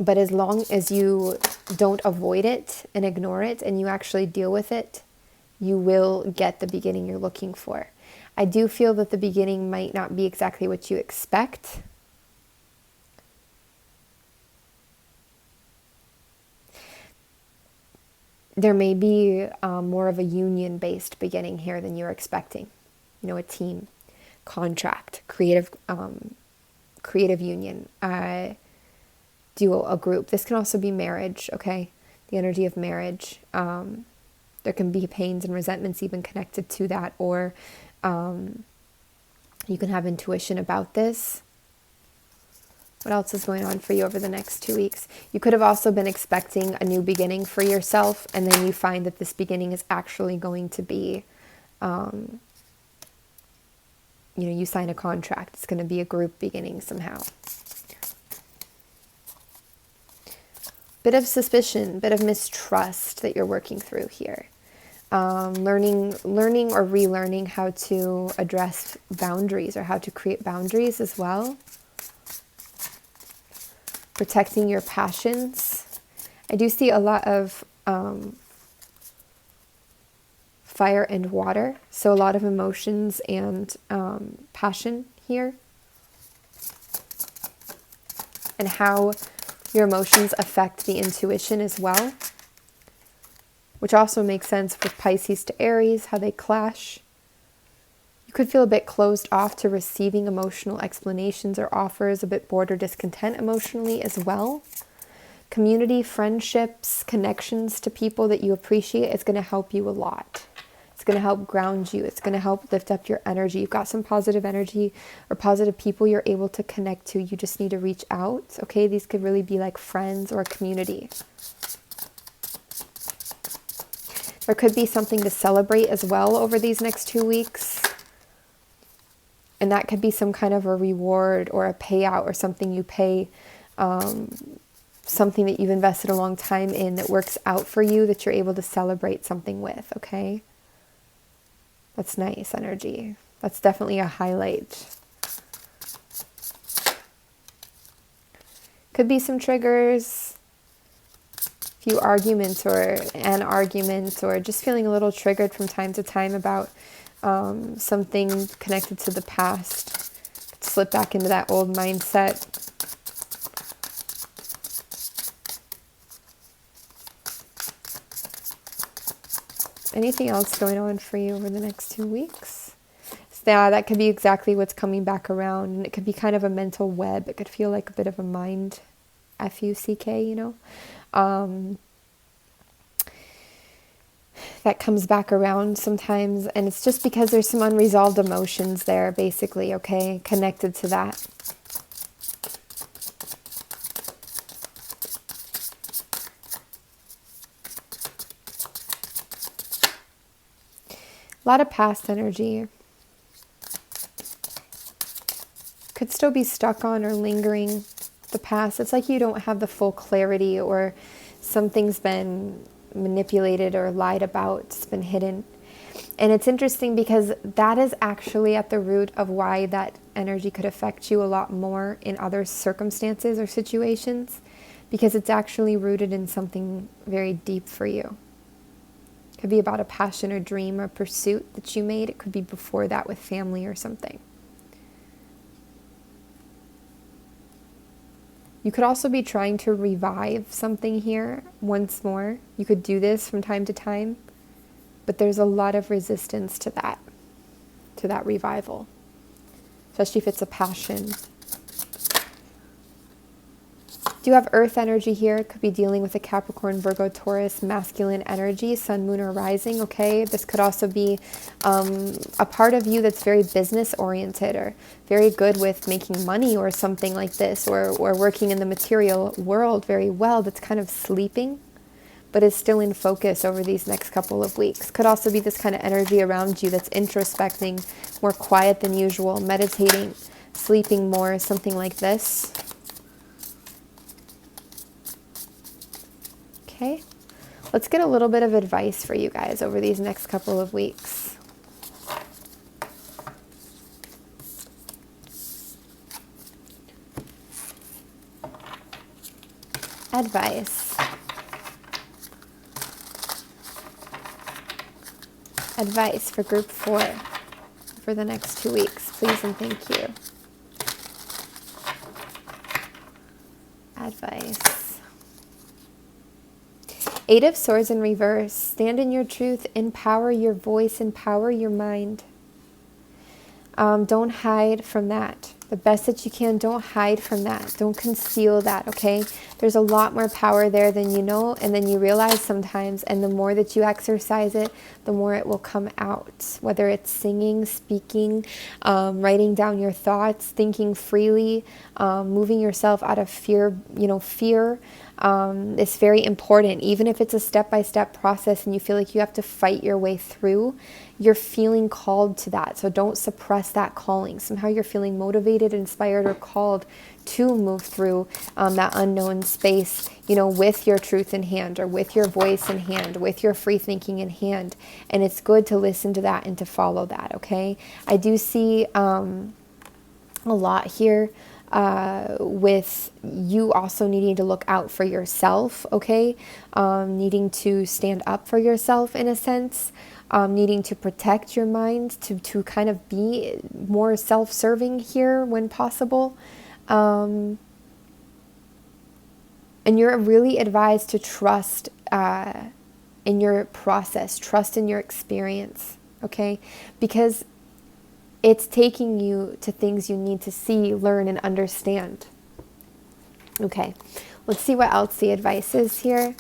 But as long as you don't avoid it and ignore it, and you actually deal with it, you will get the beginning you're looking for. I do feel that the beginning might not be exactly what you expect. There may be more of a union-based beginning here than you're expecting. A team, contract, creative union, duo, a group. This can also be marriage, okay? The energy of marriage. There can be pains and resentments even connected to that, or you can have intuition about this. What else is going on for you over the next 2 weeks? You could have also been expecting a new beginning for yourself, and then you find that this beginning is actually going to be, you sign a contract. It's going to be a group beginning somehow. Bit of suspicion, bit of mistrust that you're working through here. Learning or relearning how to address boundaries, or how to create boundaries as well. Protecting your passions. I do see a lot of fire and water, so a lot of emotions and passion here. And how your emotions affect the intuition as well, which also makes sense with Pisces to Aries, how they clash. You could feel a bit closed off to receiving emotional explanations or offers, a bit bored or discontent emotionally as well. Community, friendships, connections to people that you appreciate is going to help you a lot. It's going to help ground you. It's going to help lift up your energy. You've got some positive energy or positive people you're able to connect to. You just need to reach out. Okay, these could really be like friends or community. There could be something to celebrate as well over these next 2 weeks. And that could be some kind of a reward or a payout or something you pay, something that you've invested a long time in that works out for you, that you're able to celebrate something with, okay? That's nice energy. That's definitely a highlight. Could be some triggers, few arguments or an argument, or just feeling a little triggered from time to time about something connected to the past. Slip back into that old mindset. Anything else going on for you over the next 2 weeks? So yeah, that could be exactly what's coming back around. And it could be kind of a mental web. It could feel like a bit of a mind, F-U-C-K, you know. That comes back around sometimes, and it's just because there's some unresolved emotions there, basically, okay, connected to that. A lot of past energy. Could still be stuck on or lingering the past. It's like you don't have the full clarity, or something's been manipulated or lied about. It's been hidden. And it's interesting because that is actually at the root of why that energy could affect you a lot more in other circumstances or situations, because it's actually rooted in something very deep for you. It could be about a passion or dream or pursuit that you made. It could be before that with family or something. You could also be trying to revive something here once more. You could do this from time to time, but there's a lot of resistance to that revival, especially if it's a passion. Do you have earth energy here? It could be dealing with a Capricorn, Virgo, Taurus, masculine energy, sun, moon, or rising, okay? This could also be a part of you that's very business oriented or very good with making money or something like this, or working in the material world very well, that's kind of sleeping, but is still in focus over these next couple of weeks. Could also be this kind of energy around you that's introspecting, more quiet than usual, meditating, sleeping more, something like this. Okay, let's get a little bit of advice for you guys over these next couple of weeks. Advice. Advice for group 4 for the next 2 weeks, please and thank you. Advice. 8 of Swords in reverse. Stand in your truth, empower your voice, empower your mind. Don't hide from that. The best that you can, don't hide from that. Don't conceal that, okay? There's a lot more power there than you know and then you realize sometimes, and the more that you exercise it, the more it will come out. Whether it's singing, speaking, writing down your thoughts, thinking freely, moving yourself out of fear, fear. It's very important. Even if it's a step-by-step process and you feel like you have to fight your way through, you're feeling called to that. So don't suppress that calling. Somehow you're feeling motivated, inspired, or called to move through that unknown space, with your truth in hand, or with your voice in hand, with your free thinking in hand. And it's good to listen to that and to follow that, okay? I do see a lot here with you also needing to look out for yourself, okay? Needing to stand up for yourself in a sense, needing to protect your mind, to kind of be more self-serving here when possible. And you're really advised to trust in your process, trust in your experience, okay? Because it's taking you to things you need to see, learn, and understand. Okay, let's see what else the advice is here.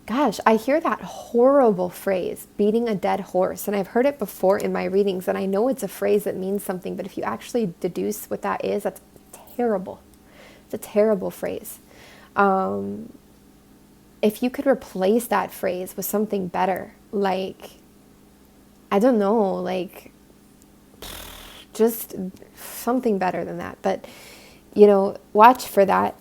God, gosh, I hear that horrible phrase, beating a dead horse. And I've heard it before in my readings, and I know it's a phrase that means something, but if you actually deduce what that is, that's terrible. It's a terrible phrase. If you could replace that phrase with something better, like, I don't know, like just something better than that. But, watch for that.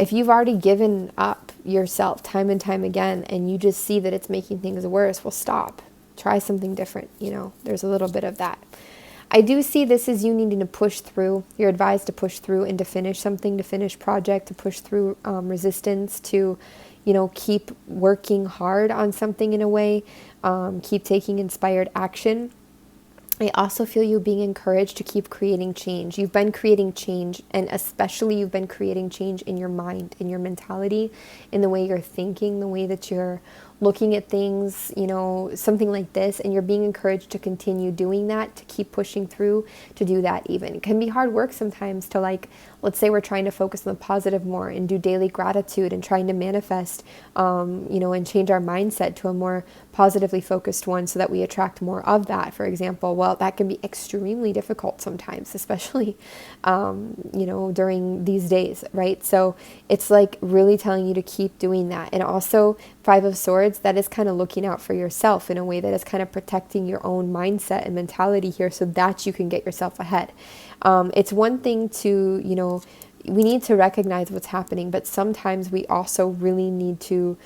If you've already given up yourself time and time again and you just see that it's making things worse, well, stop. Try something different. There's a little bit of that. I do see this as you needing to push through. You're advised to push through and to finish something, to finish project, to push through resistance, to, keep working hard on something in a way, keep taking inspired action. I also feel you being encouraged to keep creating change. You've been creating change, and especially you've been creating change in your mind, in your mentality, in the way you're thinking, the way that you're looking at things, something like this, and you're being encouraged to continue doing that, to keep pushing through, to do that even. It can be hard work sometimes to, let's say we're trying to focus on the positive more and do daily gratitude and trying to manifest, and change our mindset to a more positively focused one so that we attract more of that, for example. Well, that can be extremely difficult sometimes, especially, during these days, right? So it's really telling you to keep doing that. And also, Five of Swords, that is kind of looking out for yourself in a way that is kind of protecting your own mindset and mentality here so that you can get yourself ahead. It's one thing to, we need to recognize what's happening, but sometimes we also really need to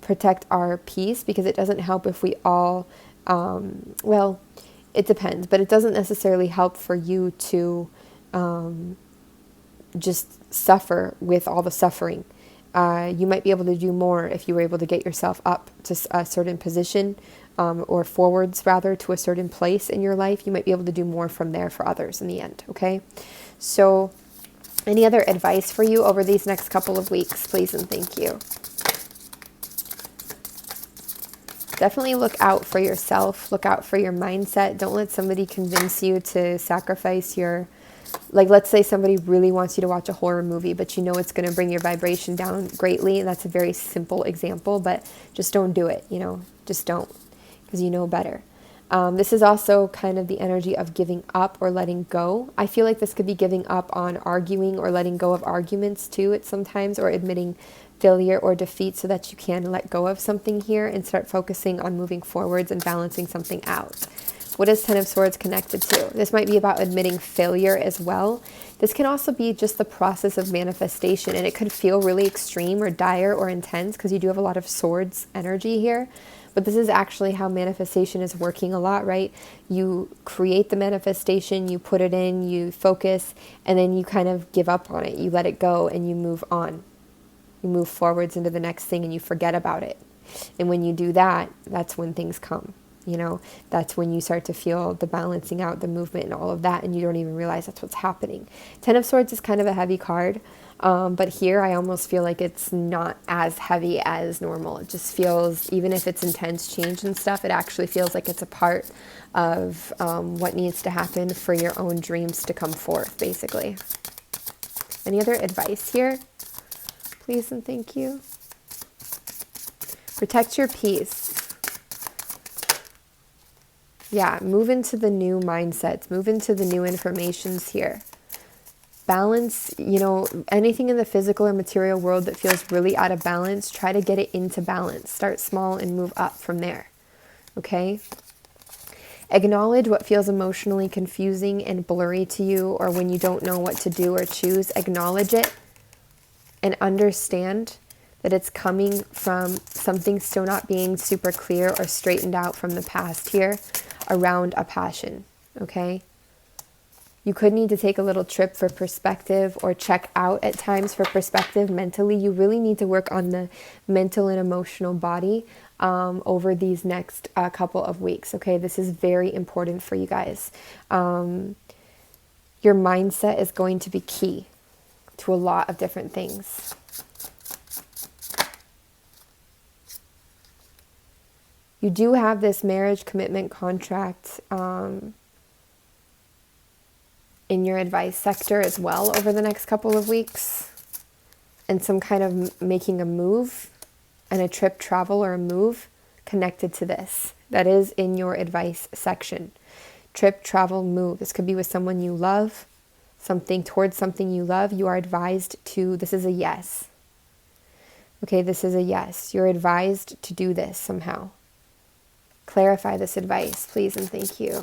protect our peace, because it doesn't help if we all, well, it depends, but it doesn't necessarily help for you to just suffer with all the suffering. You might be able to do more if you were able to get yourself up to a certain position, or forwards rather, to a certain place in your life. You might be able to do more from there for others in the end, okay? So any other advice for you over these next couple of weeks, please and thank you. Definitely look out for yourself. Look out for your mindset. Don't let somebody convince you to sacrifice your, let's say somebody really wants you to watch a horror movie, but it's going to bring your vibration down greatly. And that's a very simple example, but just don't do it, just don't, because you know better. This is also kind of the energy of giving up or letting go. I feel like this could be giving up on arguing or letting go of arguments too at sometimes, or admitting failure or defeat so that you can let go of something here and start focusing on moving forwards and balancing something out. What is Ten of Swords connected to? This might be about admitting failure as well. This can also be just the process of manifestation, and it could feel really extreme or dire or intense because you do have a lot of swords energy here. But this is actually how manifestation is working a lot, right? You create the manifestation, you put it in, you focus, and then you kind of give up on it. You let it go and you move on. You move forwards into the next thing and you forget about it. And when you do that, that's when things come. That's when you start to feel the balancing out, the movement and all of that, and you don't even realize that's what's happening. Ten of Swords is kind of a heavy card, but here I almost feel like it's not as heavy as normal. It just feels, even if it's intense change and stuff, it actually feels like it's a part of what needs to happen for your own dreams to come forth, basically. Any other advice here? Please and thank you. Protect your peace. Yeah, move into the new mindsets, move into the new informations here. Balance, anything in the physical or material world that feels really out of balance, try to get it into balance. Start small and move up from there, okay? Acknowledge what feels emotionally confusing and blurry to you, or when you don't know what to do or choose. Acknowledge it and understand that it's coming from something still not being super clear or straightened out from the past here around a passion, okay? You could need to take a little trip for perspective or check out at times for perspective mentally. You really need to work on the mental and emotional body over these next couple of weeks, okay? This is very important for you guys. Your mindset is going to be key to a lot of different things. You do have this marriage commitment contract in your advice sector as well over the next couple of weeks. and some kind of making a move and a trip, travel, or a move connected to this. That is in your advice section. Trip, travel, move. This could be with someone you love, something towards something you love. You are advised to, this is a yes. Okay, this is a yes. You're advised to do this somehow. Clarify this advice, please, and thank you.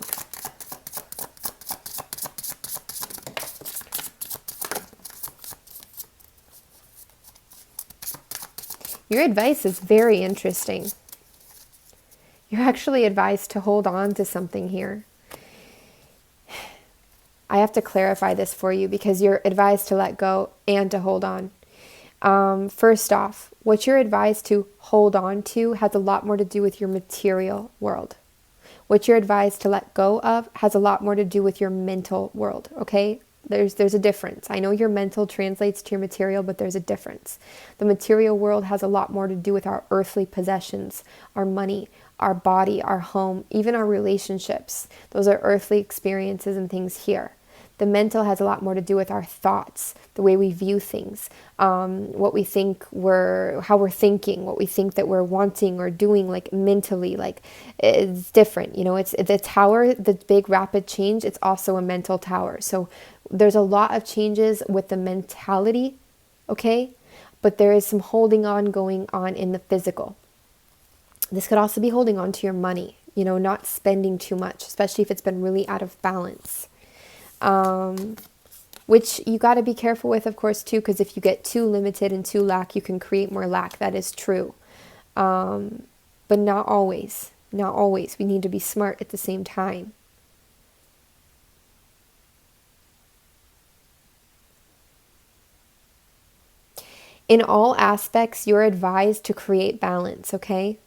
Your advice is very interesting. You're actually advised to hold on to something here. I have to clarify this for you because you're advised to let go and to hold on. First off, what you're advised to hold on to has a lot more to do with your material world. What you're advised to let go of has a lot more to do with your mental world, okay? There's a difference. I know your mental translates to your material, but there's a difference. The material world has a lot more to do with our earthly possessions, our money, our body, our home, even our relationships. Those are earthly experiences and things here. The mental has a lot more to do with our thoughts, the way we view things, what we think how we're thinking, what we think that we're wanting or doing, like mentally, like it's different. You know, it's the tower, the big rapid change. It's also a mental tower. So there's a lot of changes with the mentality, okay? But there is some holding on going on in the physical. This could also be holding on to your money, you know, not spending too much, especially if it's been really out of balance. Which you got to be careful with, of course, too, because if you get too limited and too lack, you can create more lack. That is true. But not always. Not always. We need to be smart at the same time. In all aspects, you're advised to create balance, okay?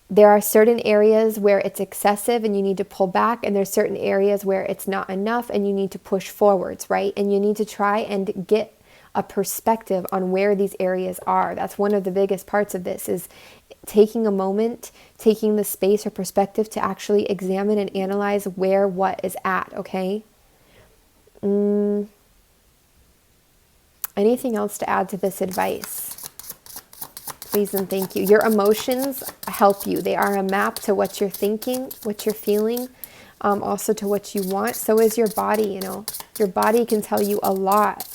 There are certain areas where it's excessive and you need to pull back, and there's certain areas where it's not enough and you need to push forwards, right? And you need to try and get a perspective on where these areas are. That's one of the biggest parts of this, is taking a moment, taking the space or perspective to actually examine and analyze where what is at, okay? Anything else to add to this advice? Please and thank you. Your emotions help you. They are a map to what you're thinking, what you're feeling, also to what you want. So is your body, you know. Your body can tell you a lot.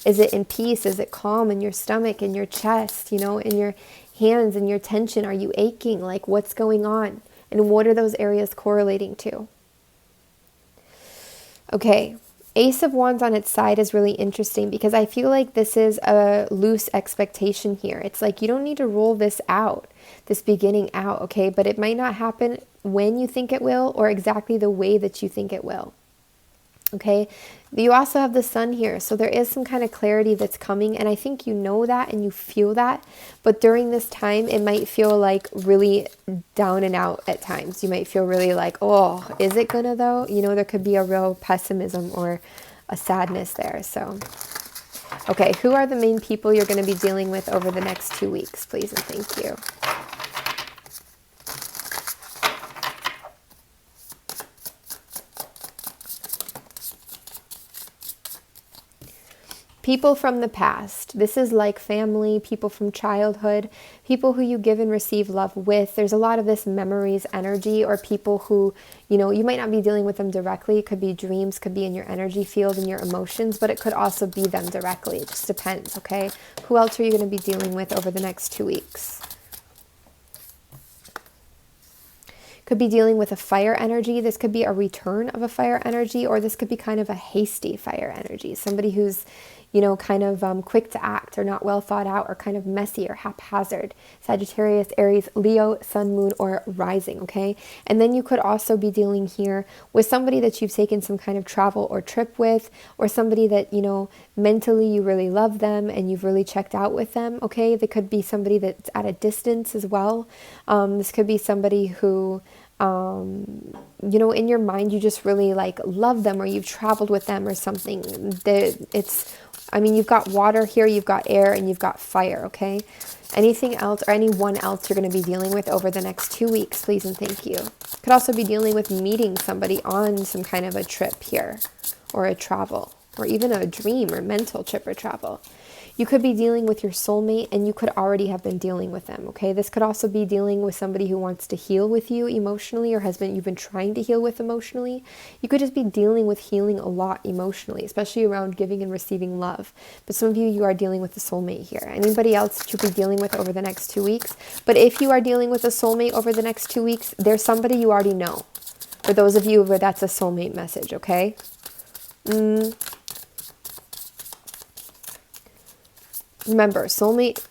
Is it in peace? Is it calm in your stomach, in your chest, you know, in your hands, in your tension? Are you aching? Like, what's going on? And what are those areas correlating to? Okay. Ace of Wands on its side is really interesting because I feel like this is a loose expectation here. It's like you don't need to roll this out, this beginning out, okay? But it might not happen when you think it will or exactly the way that you think it will, okay? You also have the sun here, so there is some kind of clarity that's coming, and I think you know that and you feel that, but during this time, it might feel like really down and out at times. You might feel really like, oh, is it gonna though? You know, there could be a real pessimism or a sadness there, so. Okay, who are the main people you're gonna be dealing with over the next 2 weeks, please and thank you. People from the past. This is like family, people from childhood, people who you give and receive love with. There's a lot of this memories energy, or people who, you know, you might not be dealing with them directly. It could be dreams, could be in your energy field and your emotions, but it could also be them directly. It just depends, okay? Who else are you going to be dealing with over the next 2 weeks? Could be dealing with a fire energy. This could be a return of a fire energy, or this could be kind of a hasty fire energy. Somebody who's, you know, kind of quick to act or not well thought out or kind of messy or haphazard. Sagittarius, Aries, Leo, Sun, Moon, or Rising, okay? And then you could also be dealing here with somebody that you've taken some kind of travel or trip with, or somebody that, you know, mentally you really love them and you've really checked out with them, okay? They could be somebody that's at a distance as well. This could be somebody who, you know, in your mind you just really like love them, or you've traveled with them or something. I mean, you've got water here, you've got air, and you've got fire, okay? Anything else or anyone else you're going to be dealing with over the next 2 weeks, please and thank you. Could also be dealing with meeting somebody on some kind of a trip here, or a travel, or even a dream or mental trip or travel. You could be dealing with your soulmate and you could already have been dealing with them, okay? This could also be dealing with somebody who wants to heal with you emotionally or you've been trying to heal with emotionally. You could just be dealing with healing a lot emotionally, especially around giving and receiving love. But some of you are dealing with a soulmate here. Anybody else that you'll be dealing with over the next 2 weeks? But if you are dealing with a soulmate over the next 2 weeks, there's somebody you already know. For those of you where that's a soulmate message, okay? Remember, soulmate,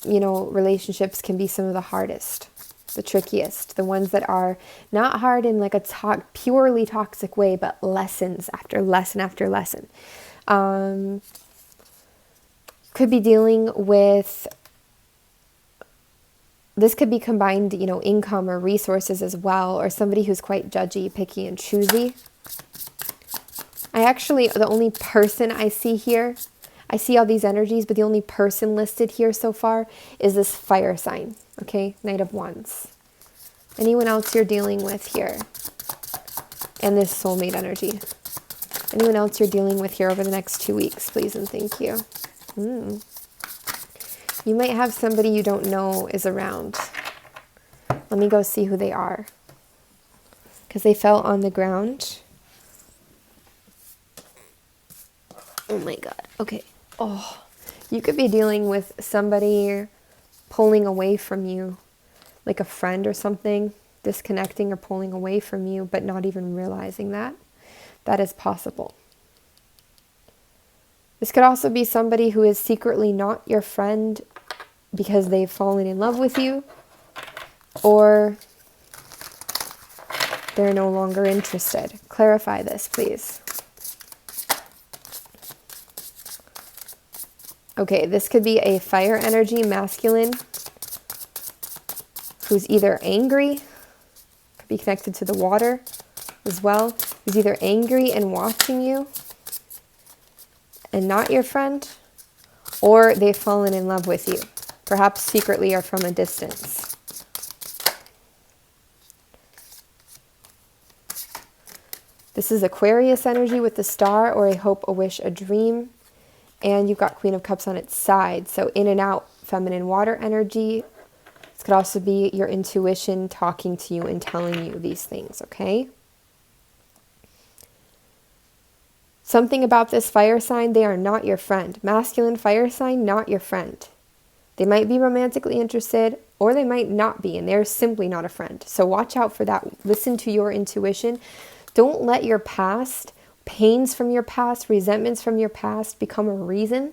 relationships can be some of the hardest, the trickiest, the ones that are not hard in like a purely toxic way, but lessons after lesson after lesson. Could be dealing with, this could be combined, income or resources as well, or somebody who's quite judgy, picky, and choosy. The only person I see here, I see all these energies, but the only person listed here so far is this fire sign, okay? Knight of Wands. Anyone else you're dealing with here? And this soulmate energy. Anyone else you're dealing with here over the next 2 weeks, please and thank you. You might have somebody you don't know is around. Let me go see who they are. Because they fell on the ground. Oh my God. Okay. Oh, you could be dealing with somebody pulling away from you, like a friend or something, disconnecting or pulling away from you, but not even realizing that. That is possible. This could also be somebody who is secretly not your friend because they've fallen in love with you, or they're no longer interested. Clarify this, please. Okay, this could be a fire energy, masculine, who's either angry, could be connected to the water as well, who's either angry and watching you and not your friend, or they've fallen in love with you, perhaps secretly or from a distance. This is Aquarius energy with the star, or a hope, a wish, a dream. And you've got Queen of Cups on its side. So in and out, feminine water energy. This could also be your intuition talking to you and telling you these things, okay? Something about this fire sign, they are not your friend. Masculine fire sign, not your friend. They might be romantically interested, or they might not be, and they're simply not a friend. So watch out for that. Listen to your intuition. Don't let your past, pains from your past, resentments from your past become a reason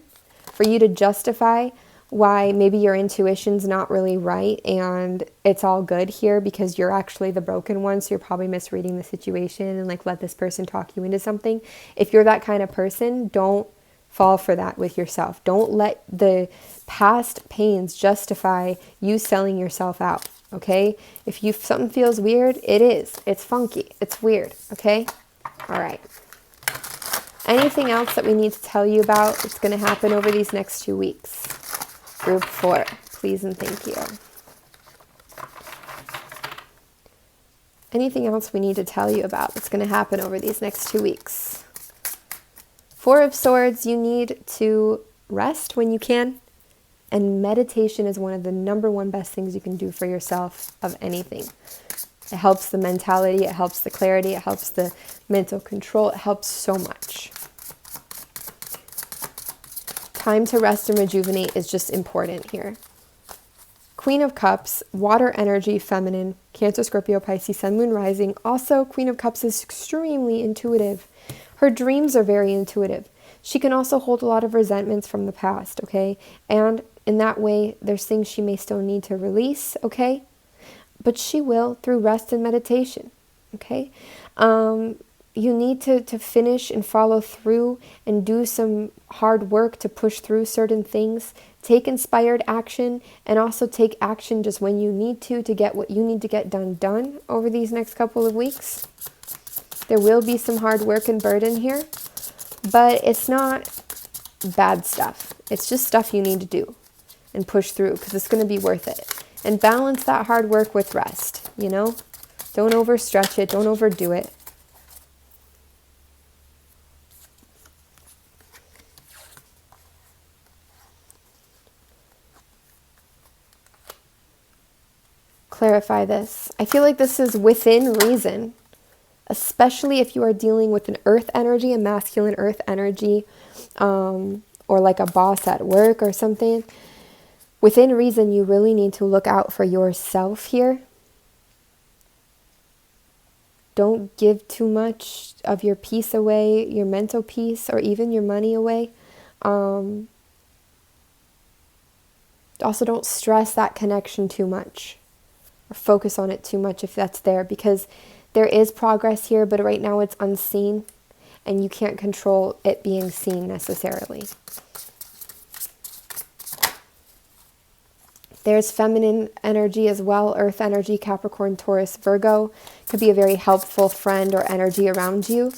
for you to justify why maybe your intuition's not really right and it's all good here because you're actually the broken one, so you're probably misreading the situation and like let this person talk you into something. If you're that kind of person, don't fall for that with yourself. Don't let the past pains justify you selling yourself out, okay? If something feels weird, it is. It's funky. It's weird, okay? All right. Anything else that we need to tell you about that's going to happen over these next 2 weeks? Group 4, please and thank you. Anything else we need to tell you about that's going to happen over these next 2 weeks? 4 of Swords, you need to rest when you can. And meditation is one of the #1 best things you can do for yourself of anything. It helps the mentality, it helps the clarity, it helps the mental control, it helps so much. Time to rest and rejuvenate is just important here. Queen of Cups, water energy, feminine, Cancer, Scorpio, Pisces, Sun, Moon, Rising. Also, Queen of Cups is extremely intuitive. Her dreams are very intuitive. She can also hold a lot of resentments from the past, okay? And in that way, there's things she may still need to release, okay? But she will through rest and meditation, okay? You need to finish and follow through and do some hard work to push through certain things. Take inspired action and also take action just when you need to get what you need to get done over these next couple of weeks. There will be some hard work and burden here, but it's not bad stuff. It's just stuff you need to do and push through because it's going to be worth it. And balance that hard work with rest, you know? Don't overstretch it. Don't overdo it. clarify this. I feel like this is within reason, especially if you are dealing with an earth energy, a masculine earth energy, or like a boss at work or something. Within reason, you really need to look out for yourself here. Don't give too much of your peace away, your mental peace, or even your money away. Also, don't stress that connection too much or focus on it too much if that's there, because there is progress here, but right now it's unseen and you can't control it being seen necessarily. There's feminine energy as well, earth energy, Capricorn, Taurus, Virgo. Could be a very helpful friend or energy around you.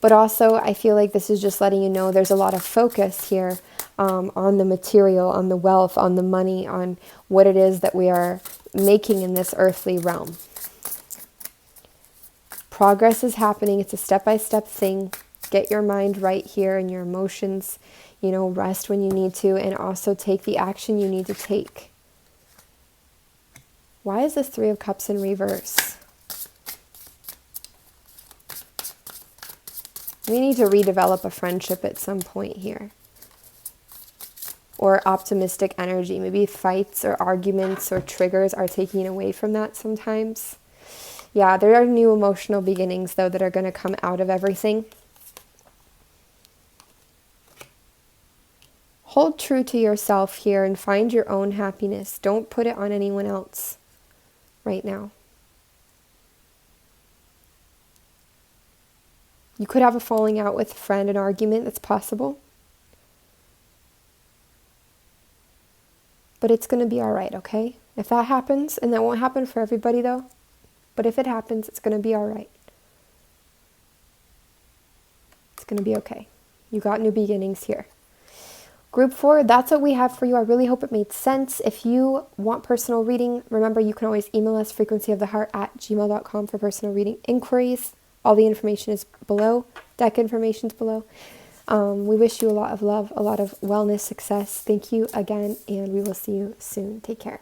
But also, I feel like this is just letting you know there's a lot of focus here on the material, on the wealth, on the money, on what it is that we are making in this earthly realm. Progress is happening. It's a step-by-step thing. Get your mind right here and your emotions, rest when you need to, and also take the action you need to take. Why is this 3 of Cups in reverse? We need to redevelop a friendship at some point here. Or optimistic energy. Maybe fights or arguments or triggers are taking away from that sometimes. Yeah, there are new emotional beginnings, though, that are going to come out of everything. Hold true to yourself here and find your own happiness. Don't put it on anyone else right now. You could have a falling out with a friend, an argument. That's possible. But it's going to be all right, okay? If that happens, and that won't happen for everybody, though, but if it happens, it's going to be all right. It's going to be okay. You got new beginnings here. Group 4, that's what we have for you. I really hope it made sense. If you want personal reading, remember you can always email us frequencyoftheheart@gmail.com for personal reading inquiries. All the information is below. Deck information is below. We wish you a lot of love, a lot of wellness, success. Thank you again, and we will see you soon. Take care.